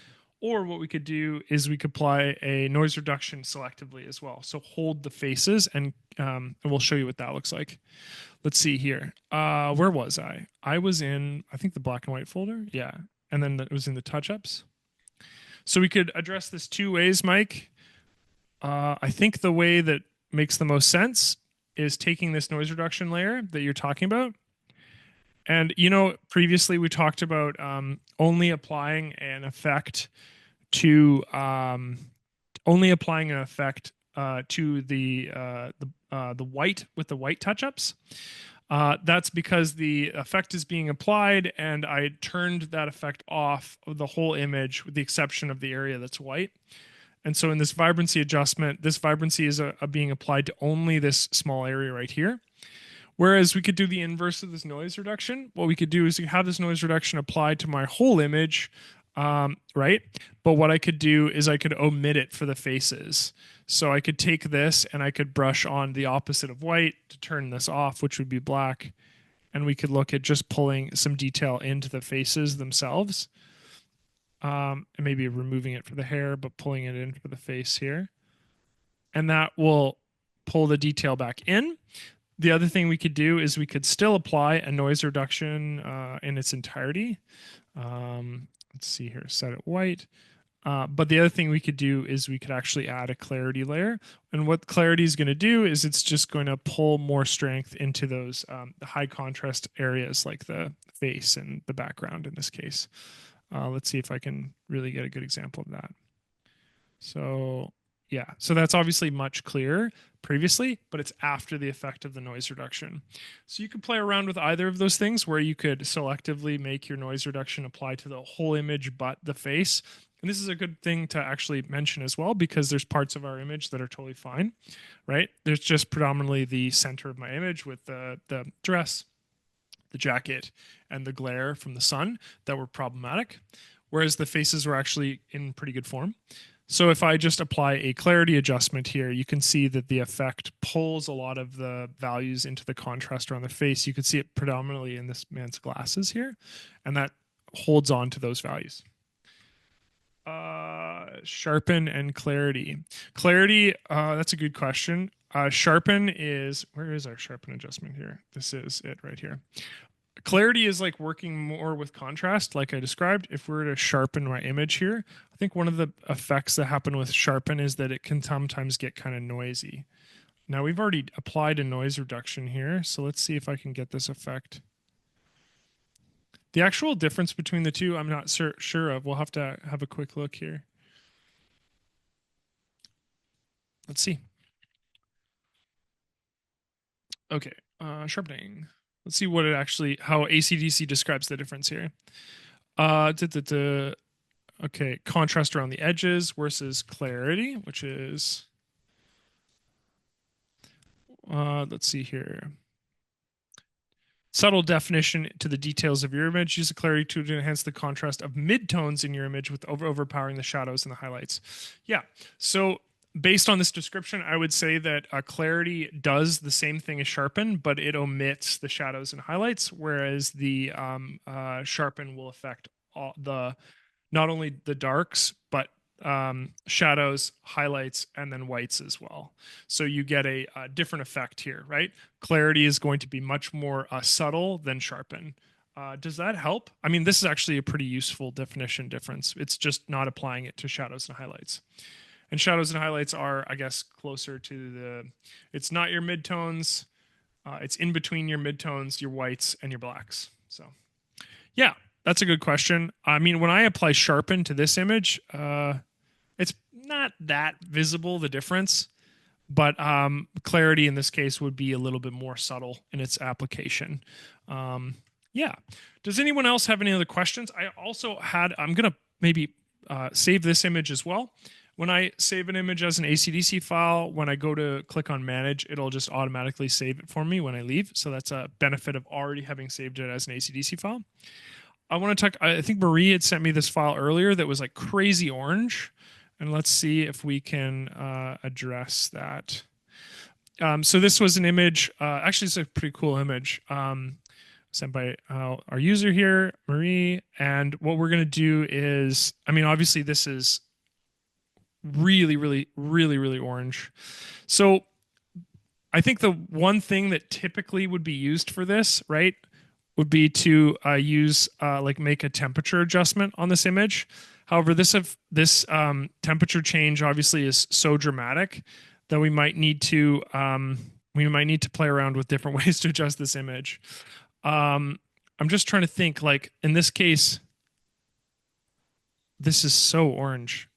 Or what we could do is we could apply a noise reduction selectively as well. So hold the faces, and we'll show you what that looks like. Let's see here. Where was I? I was in, I think, the black and white folder. Yeah. And then it was in the touch-ups. So we could address this two ways, Mike. I think the way that makes the most sense is taking this noise reduction layer that you're talking about. And, you know, previously we talked about only applying an effect to the the white with the white touch-ups. That's because the effect is being applied, and I turned that effect off of the whole image with the exception of the area that's white. And so in this vibrancy adjustment, this vibrancy is being applied to only this small area right here. Whereas we could do the inverse of this noise reduction. What we could do is have this noise reduction applied to my whole image, right? But what I could do is I could omit it for the faces. So I could take this and I could brush on the opposite of white to turn this off, which would be black. And we could look at just pulling some detail into the faces themselves. And maybe removing it for the hair, but pulling it in for the face here. And that will pull the detail back in. The other thing we could do is we could still apply a noise reduction in its entirety. Let's see here, set it white. But the other thing we could do is we could actually add a clarity layer. And what clarity is going to do is it's just going to pull more strength into those the high contrast areas like the face and the background in this case. Let's see if I can really get a good example of that. So yeah, so that's obviously much clearer previously, but it's after the effect of the noise reduction. So you could play around with either of those things where you could selectively make your noise reduction apply to the whole image but the face. And this is a good thing to actually mention as well, because there's parts of our image that are totally fine, right? There's just predominantly the center of my image with the dress, the jacket, and the glare from the sun that were problematic, whereas the faces were actually in pretty good form. So if I just apply a clarity adjustment here, you can see that the effect pulls a lot of the values into the contrast around the face. You can see it predominantly in this man's glasses here, and that holds on to those values. Sharpen and clarity. Clarity, that's a good question. Sharpen is, where is our sharpen adjustment here? This is it right here. Clarity is like working more with contrast, like I described. If we were to sharpen my image here, I think one of the effects that happen with sharpen is that it can sometimes get kind of noisy. Now we've already applied a noise reduction here, so let's see if I can get this effect. The actual difference between the two, I'm not sure of. We'll have to have a quick look here. Let's see. Okay, sharpening. Let's see what it actually, how ACDSee describes the difference here. Okay, contrast around the edges versus clarity, which is, let's see here. Subtle definition to the details of your image. Use the clarity to enhance the contrast of midtones in your image with overpowering the shadows and the highlights. Yeah, so based on this description, I would say that clarity does the same thing as sharpen, but it omits the shadows and highlights, whereas the sharpen will affect all not only the darks, but shadows, highlights, and then whites as well. So you get a different effect here, right? Clarity is going to be much more subtle than sharpen. Does that help? I mean, this is actually a pretty useful definition difference. It's just not applying it to shadows and highlights. And shadows and highlights are, I guess, closer to the, it's not your midtones. It's in between your midtones, your whites, and your blacks. So, yeah, that's a good question. I mean, when I apply sharpen to this image, it's not that visible, the difference, but clarity in this case would be a little bit more subtle in its application. Yeah. Does anyone else have any other questions? I also had, I'm going to maybe save this image as well. When I save an image as an ACDSee file, when I go to click on manage, it'll just automatically save it for me when I leave. So that's a benefit of already having saved it as an ACDSee file. I want to talk, I think Marie had sent me this file earlier that was like crazy orange. And let's see if we can address that. So this was an image, actually it's a pretty cool image sent by our user here, Marie. And what we're going to do is, I mean, obviously this is really orange. So I think the one thing that typically would be used for this, right, would be to use like make a temperature adjustment on this image. However, this temperature change obviously is so dramatic that we might need to play around with different ways to adjust this image. I'm just trying to think, like in this case, this is so orange.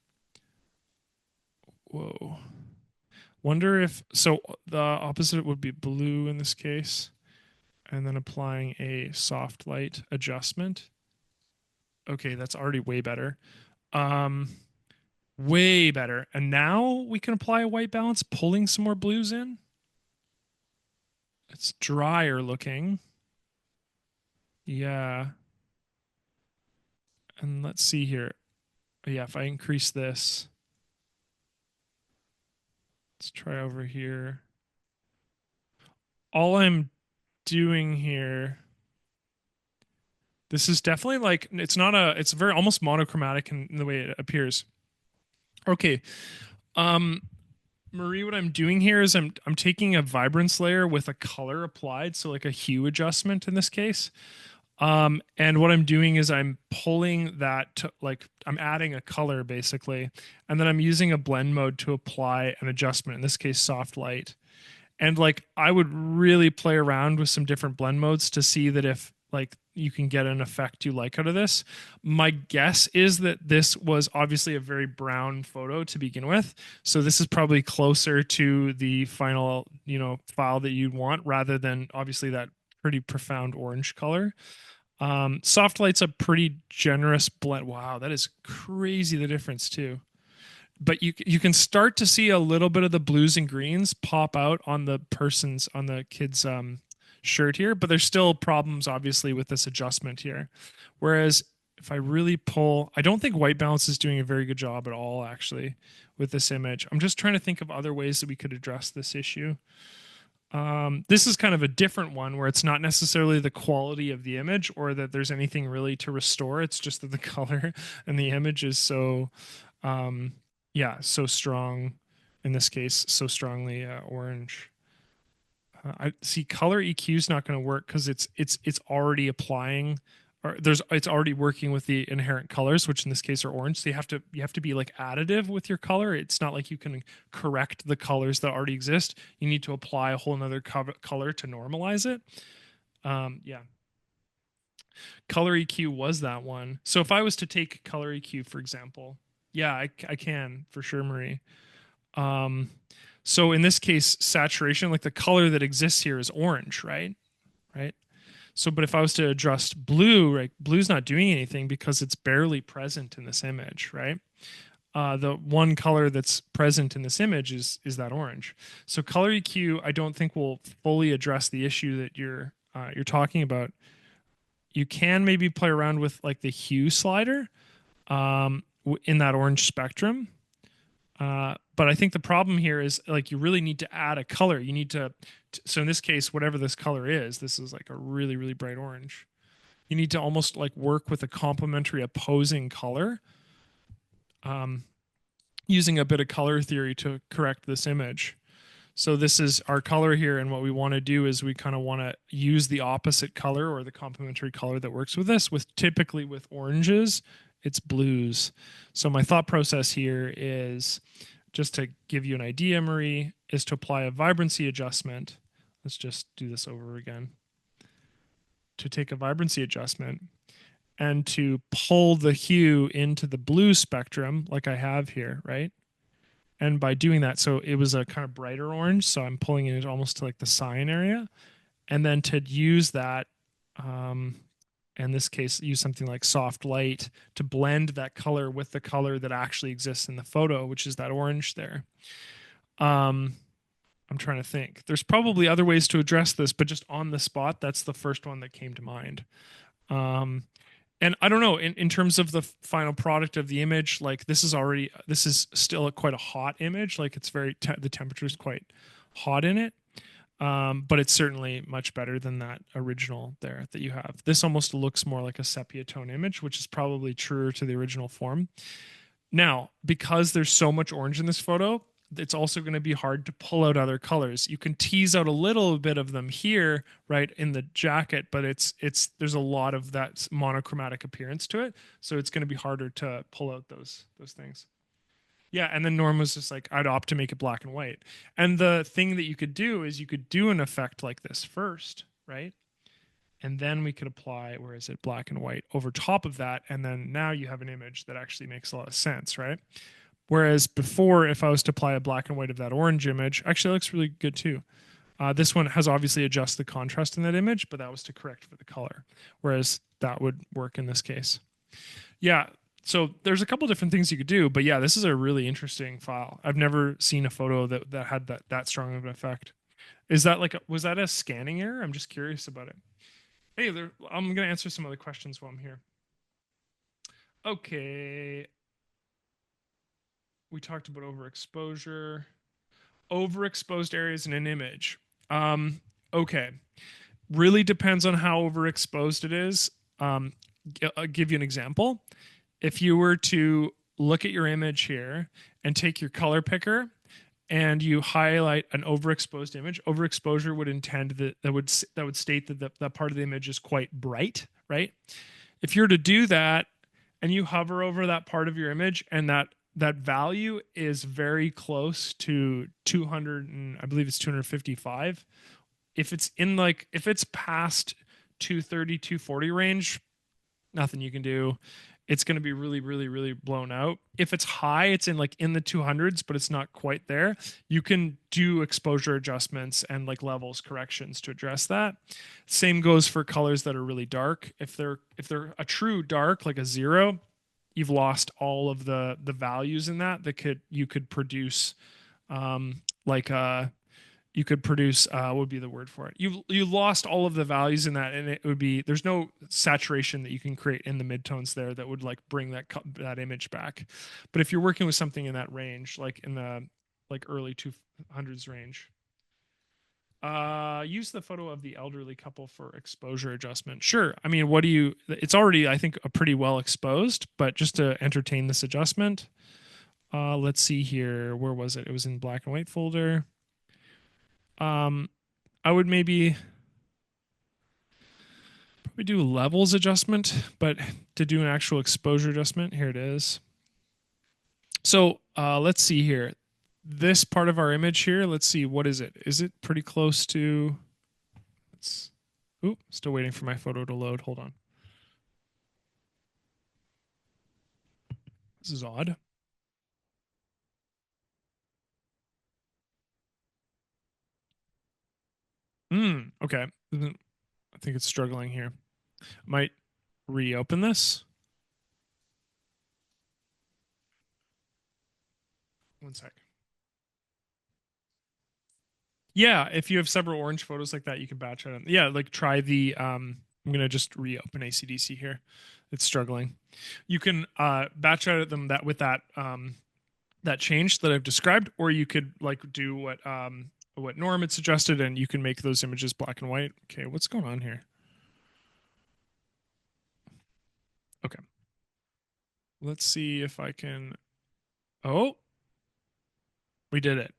Whoa. Wonder if, so the opposite would be blue in this case, and then applying a soft light adjustment. Okay, that's already way better. Um, Way better. And now we can apply a white balance, pulling some more blues in. It's drier looking. Yeah. And let's see here. Yeah, if I increase this, let's try over here. All I'm doing here, this is definitely like, it's not a, it's very almost monochromatic in the way it appears. Okay. Um, Marie, what I'm doing here is I'm taking a vibrance layer with a color applied, so like a hue adjustment in this case. And what I'm doing is I'm pulling that to, like I'm adding a color basically, and then I'm using a blend mode to apply an adjustment. In this case, soft light. And like I would really play around with some different blend modes to see that if like you can get an effect you like out of this. My guess is that this was obviously a very brown photo to begin with, so this is probably closer to the final, file that you'd want rather than obviously that pretty profound orange color. Soft light's a pretty generous blend. Wow, that is crazy the difference too. But you can start to see a little bit of the blues and greens pop out on the kid's shirt here, but there's still problems obviously with this adjustment here. Whereas if I really pull, I don't think white balance is doing a very good job at all actually with this image. I'm just trying to think of other ways that we could address this issue. This is kind of a different one where it's not necessarily the quality of the image or that there's anything really to restore. It's just that the color and the image is so, um, yeah, so strong. In this case, so strongly orange. I see color EQ is not going to work because it's already applying, or it's already working with the inherent colors, which in this case are orange. So you have to be like additive with your color. It's not like you can correct the colors that already exist. You need to apply a whole nother color to normalize it. Yeah, color EQ was that one. So if I was to take color EQ for example, yeah, I can for sure, Marie. Um, so in this case, saturation, like the color that exists here is orange, right? Right. So, but if I was to adjust blue, right, blue's not doing anything because it's barely present in this image, right? The one color that's present in this image is that orange. So color EQ, I don't think will fully address the issue that you're talking about. You can maybe play around with like the hue slider in that orange spectrum. But I think the problem here is like you really need to add a color. You need so in this case, whatever this color is, this is like a really, really bright orange. You need to almost like work with a complementary opposing color, um, using a bit of color theory to correct this image. So this is our color here, and what we want to do is we kind of want to use the opposite color or the complementary color that works with this. With typically with oranges, it's blues. So my thought process here is just to give you an idea, Marie, is to apply a vibrancy adjustment. Let's just do this over again. To take a vibrancy adjustment and to pull the hue into the blue spectrum like I have here, right? And by doing that, so it was a kind of brighter orange, so I'm pulling it almost to like the cyan area, and then to use that, in this case, use something like soft light to blend that color with the color that actually exists in the photo, which is that orange there. Um, I'm trying to think. There's probably other ways to address this, but just on the spot, that's the first one that came to mind. Um, and I don't know, in terms of the final product of the image, like this is still quite a hot image. Like it's the temperature is quite hot in it. But it's certainly much better than that original there that you have. This almost looks more like a sepia tone image, which is probably truer to the original form. Now, because there's so much orange in this photo, it's also going to be hard to pull out other colors. You can tease out a little bit of them here, right, in the jacket, but it's there's a lot of that monochromatic appearance to it, so it's going to be harder to pull out those things. Yeah, and then Norm was just like, I'd opt to make it black and white. And the thing that you could do is you could do an effect like this first, right? And then we could apply, where is it, black and white over top of that, and then now you have an image that actually makes a lot of sense, right? Whereas before, if I was to apply a black and white of that orange image, actually it looks really good too. This one has obviously adjusted the contrast in that image, but that was to correct for the color. Whereas that would work in this case. Yeah. So there's a couple different things you could do, but yeah, this is a really interesting file. I've never seen a photo that had that strong of an effect. Is that like was that a scanning error? I'm just curious about it. Hey, I'm gonna answer some other questions while I'm here. Okay, we talked about overexposure, overexposed areas in an image. Um, okay, really depends on how overexposed it is. I'll give you an example. If you were to look at your image here and take your color picker and you highlight an overexposed image, overexposure would intend that would state that part of the image is quite bright, right? If you're to do that and you hover over that part of your image and that value is very close to 200 and I believe it's 255, if it's past 230 240 range, nothing you can do. It's going to be really really really blown out. If it's high, it's in the 200s but it's not quite there. You can do exposure adjustments and like levels corrections to address that. Same goes for colors that are really dark. If they're a true dark like a 0, you've lost all of the values in that could you could produce like you could produce what would be the word for it, you lost all of the values in that, and it would be there's no saturation that you can create in the midtones there that would like bring that image back. But if you're working with something in that range, like in the like early 200s range, use the photo of the elderly couple for exposure adjustment. Sure. I mean, what do you it's already I think a pretty well exposed, but just to entertain this adjustment, let's see here, where was it? It was in black and white folder. um I would maybe probably do a levels adjustment, but to do an actual exposure adjustment, here it is. So let's see here. This part of our image here, let's see, what is it? Is it pretty close to? Let's. Oop, still waiting for my photo to load. Hold on. This is odd. Okay. I think it's struggling here. I might reopen this. One sec. Yeah, if you have several orange photos like that, you can batch out. Yeah, like try the I'm gonna just reopen ACDSee here. It's struggling. You can batch out them that with that change that I've described, or you could like do what Norm had suggested, and you can make those images black and white. Okay, what's going on here? Okay, let's see if I can. Oh, we did it,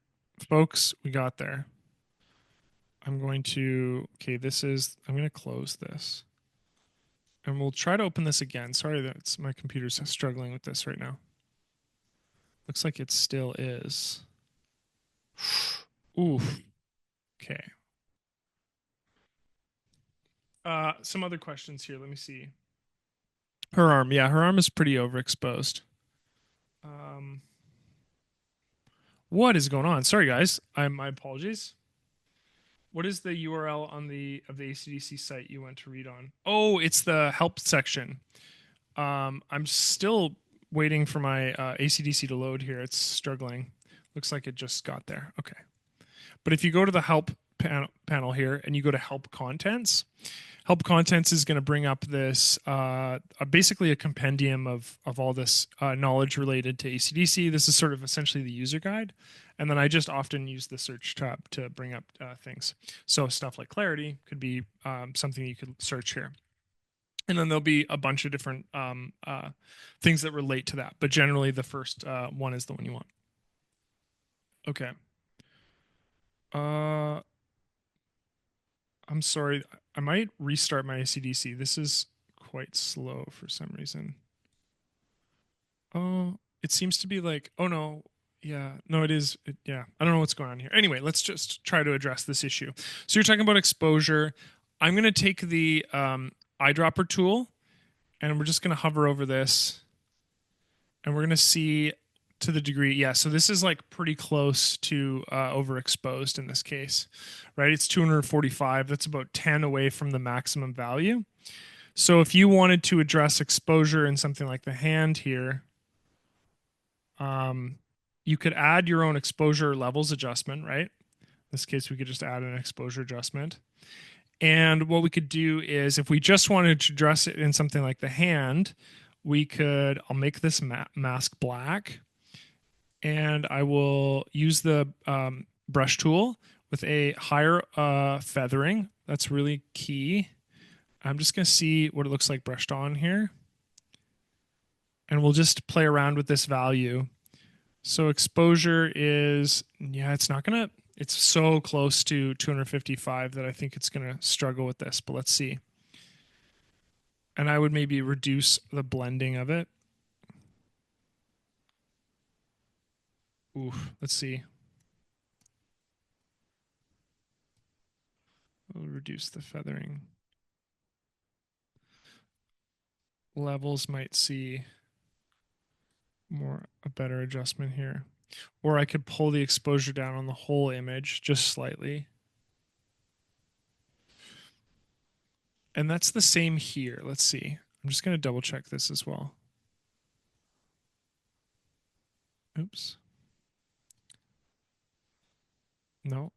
folks. We got there. I'm going to. Okay, I'm going to close this, and we'll try to open this again. Sorry, that's my computer's struggling with this right now. Looks like it still is. Oof. Okay. Some other questions here. Let me see. Her arm, yeah, her arm is pretty overexposed. Um, what is going on? Sorry, guys. My apologies. What is the URL on the of the ACDC site you went to read on? Oh, it's the help section. I'm still waiting for my ACDC to load here. It's struggling. Looks like it just got there. Okay. But if you go to the help panel here and you go to help contents is going to bring up this basically a compendium of all this knowledge related to ACDC. This is sort of essentially the user guide. And then I just often use the search tab to bring up things. So stuff like clarity could be something you could search here. And then there'll be a bunch of different things that relate to that. But generally, the first one is the one you want. Okay. Uh, I'm sorry. I might restart my ACDC. This is quite slow for some reason. Oh, it seems to be like, oh no. Yeah, no, it is. Yeah, I don't know what's going on here. Anyway, let's just try to address this issue. So you're talking about exposure. I'm going to take the eyedropper tool and we're just going to hover over this and we're going to see to the degree, yeah. So this is like pretty close to overexposed in this case, right? It's 245. That's about 10 away from the maximum value. So if you wanted to address exposure in something like the hand here, um, you could add your own exposure levels adjustment, right? In this case, we could just add an exposure adjustment. And what we could do is if we just wanted to address it in something like the hand, I'll make this mask black and I will use the brush tool with a higher feathering. That's really key. I'm just going to see what it looks like brushed on here. And we'll just play around with this value. So exposure is, yeah, it's so close to 255 that I think it's going to struggle with this, but let's see. And I would maybe reduce the blending of it. Ooh, let's see. We'll reduce the feathering. Levels might see a better adjustment here. Or I could pull the exposure down on the whole image just slightly. And that's the same here. Let's see. I'm just going to double check this as well. Oops. No.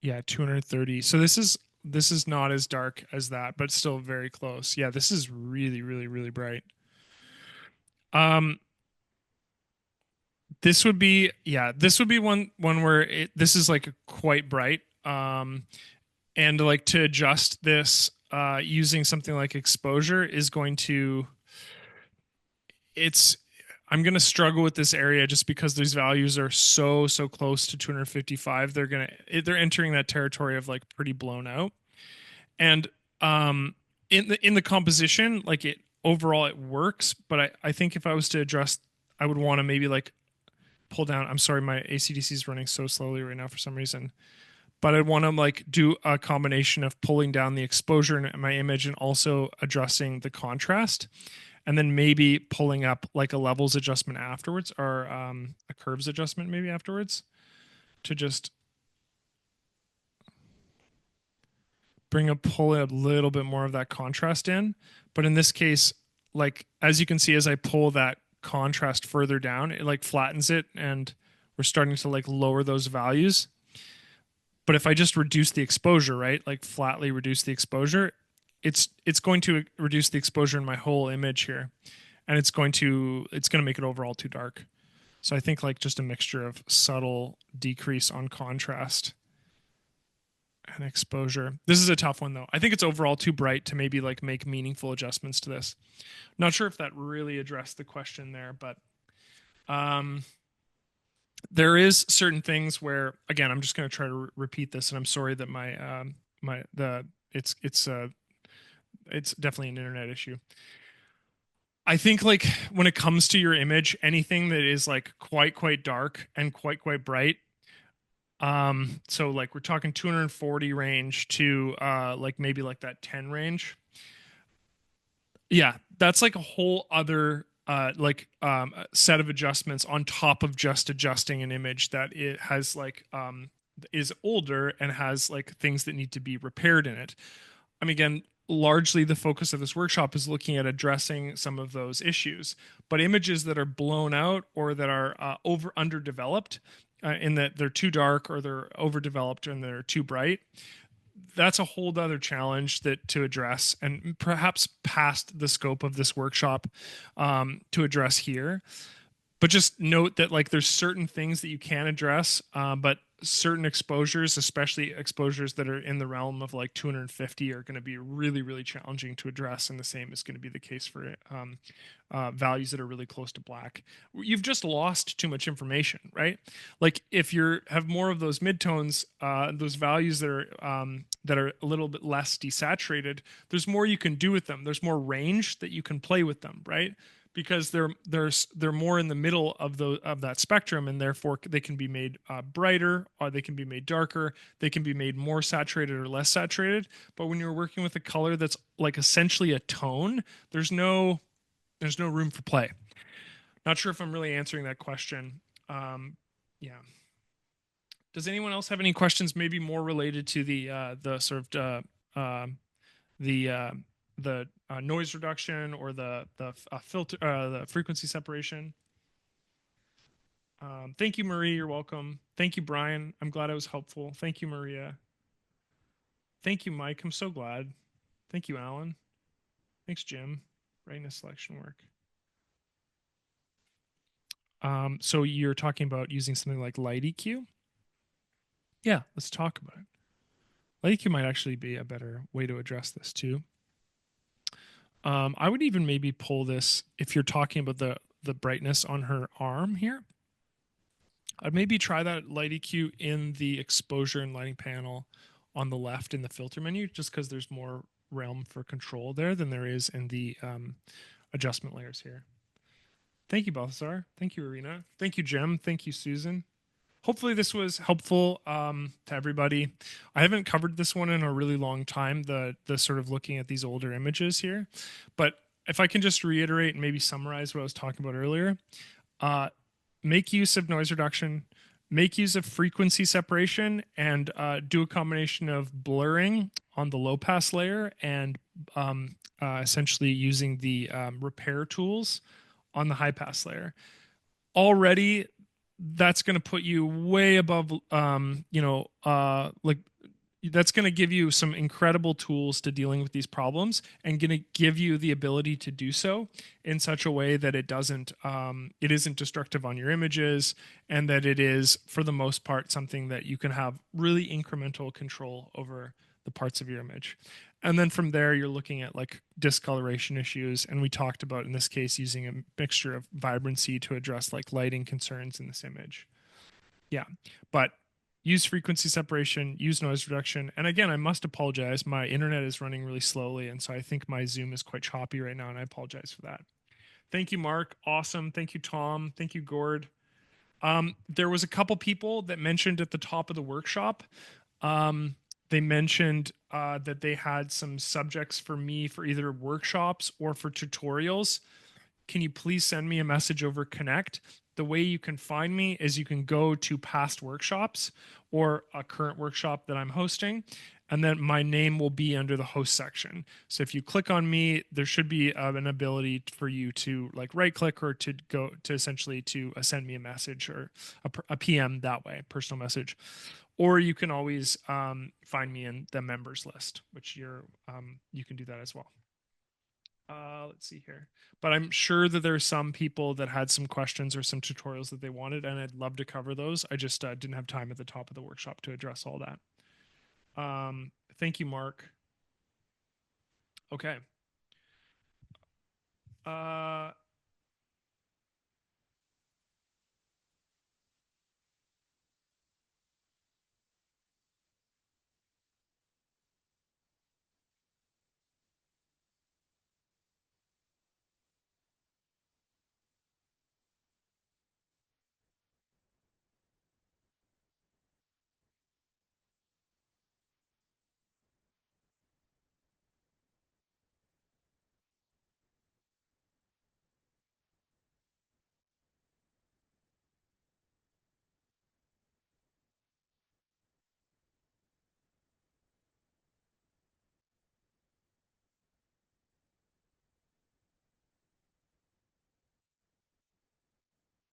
Yeah, 230. So this is not as dark as that, but still very close. Yeah, this is really, really, really bright. This would be one where this is like quite bright. And like to adjust this using something like exposure is going to it's I'm going to struggle with this area just because these values are so close to 255. They're entering that territory of like pretty blown out. And in the composition, like it overall it works, but I think if I was to adjust, I would want to maybe like pull down. I'm sorry, my ACDC is running so slowly right now for some reason. But I'd want to like do a combination of pulling down the exposure in my image and also addressing the contrast, and then maybe pulling up like a levels adjustment afterwards, or a curves adjustment maybe afterwards, to just pull a little bit more of that contrast in. But in this case, like as you can see, as I pull that contrast further down, it like flattens it, and we're starting to like lower those values. But if I just reduce the exposure, right, like flatly reduce the exposure, it's going to reduce the exposure in my whole image here, and it's going to make it overall too dark. So I think like just a mixture of subtle decrease on contrast and exposure. This is a tough one though. I think it's overall too bright to maybe like make meaningful adjustments to this. Not sure if that really addressed the question there, but there is certain things where, again, I'm just going to try to repeat this, and I'm sorry that it's definitely an internet issue. I think like when it comes to your image, anything that is like quite dark and quite bright. So like we're talking 240 range to like maybe like that 10 range. Yeah, that's like a whole other set of adjustments on top of just adjusting an image that it has like is older and has like things that need to be repaired in it. I mean, again, largely the focus of this workshop is looking at addressing some of those issues, but images that are blown out or that are underdeveloped, in that they're too dark or they're overdeveloped and they're too bright, that's a whole other challenge to address, and perhaps past the scope of this workshop to address here. But just note that like there's certain things that you can address, but certain exposures, especially exposures that are in the realm of like 250, are going to be really challenging to address, and the same is going to be the case for values that are really close to black. You've just lost too much information, right? Like if you have more of those midtones, those values that are a little bit less desaturated, there's more you can do with them. There's more range that you can play with them, right? Because they're more in the middle of that spectrum, and therefore they can be made brighter, or they can be made darker. They can be made more saturated or less saturated. But when you're working with a color that's like essentially a tone, there's no room for play. Not sure if I'm really answering that question. Yeah. Does anyone else have any questions, maybe more related to the sort of the uh, the noise reduction or the filter the frequency separation? Thank you, Marie. You're welcome. Thank you, Brian. I'm glad I was helpful. Thank you, Maria. Thank you, Mike. I'm so glad. Thank you, Alan. Thanks, Jim. Brightness selection work. So you're talking about using something like Light EQ? Yeah, let's talk about it. Light EQ might actually be a better way to address this too. I would even maybe pull this if you're talking about the brightness on her arm here. I'd maybe try that Light EQ in the exposure and lighting panel on the left in the filter menu, just because there's more realm for control there than there is in the adjustment layers here. Thank you, Balthazar. Thank you, Arena. Thank you, Jem. Thank you, Susan. Hopefully this was helpful to everybody. I haven't covered this one in a really long time, the sort of looking at these older images here. But if I can just reiterate and maybe summarize what I was talking about earlier, uh, make use of noise reduction, make use of frequency separation, and do a combination of blurring on the low pass layer and essentially using the repair tools on the high pass layer. Already, that's going to put you way above, like that's going to give you some incredible tools to dealing with these problems and going to give you the ability to do so in such a way that it isn't destructive on your images, and that it is for the most part something that you can have really incremental control over the parts of your image. And then from there you're looking at like discoloration issues, and we talked about in this case using a mixture of vibrancy to address like lighting concerns in this image. Yeah, but use frequency separation, use noise reduction. And again, I must apologize. My internet is running really slowly, and so I think my Zoom is quite choppy right now, and I apologize for that. Thank you, Mark. Awesome. Thank you, Tom. Thank you, Gord. There was a couple people that mentioned at the top of the workshop. Um, they mentioned that they had some subjects for me for either workshops or for tutorials. Can you please send me a message over Connect? The way you can find me is you can go to past workshops or a current workshop that I'm hosting, and then my name will be under the host section. So if you click on me, there should be an ability for you to like right click or to go to essentially to send me a message or a PM that way, personal message. Or you can always find me in the members list, which you can do that as well. Let's see here. But I'm sure that there's some people that had some questions or some tutorials that they wanted, and I'd love to cover those. I just didn't have time at the top of the workshop to address all that. Thank you, Mark. Okay.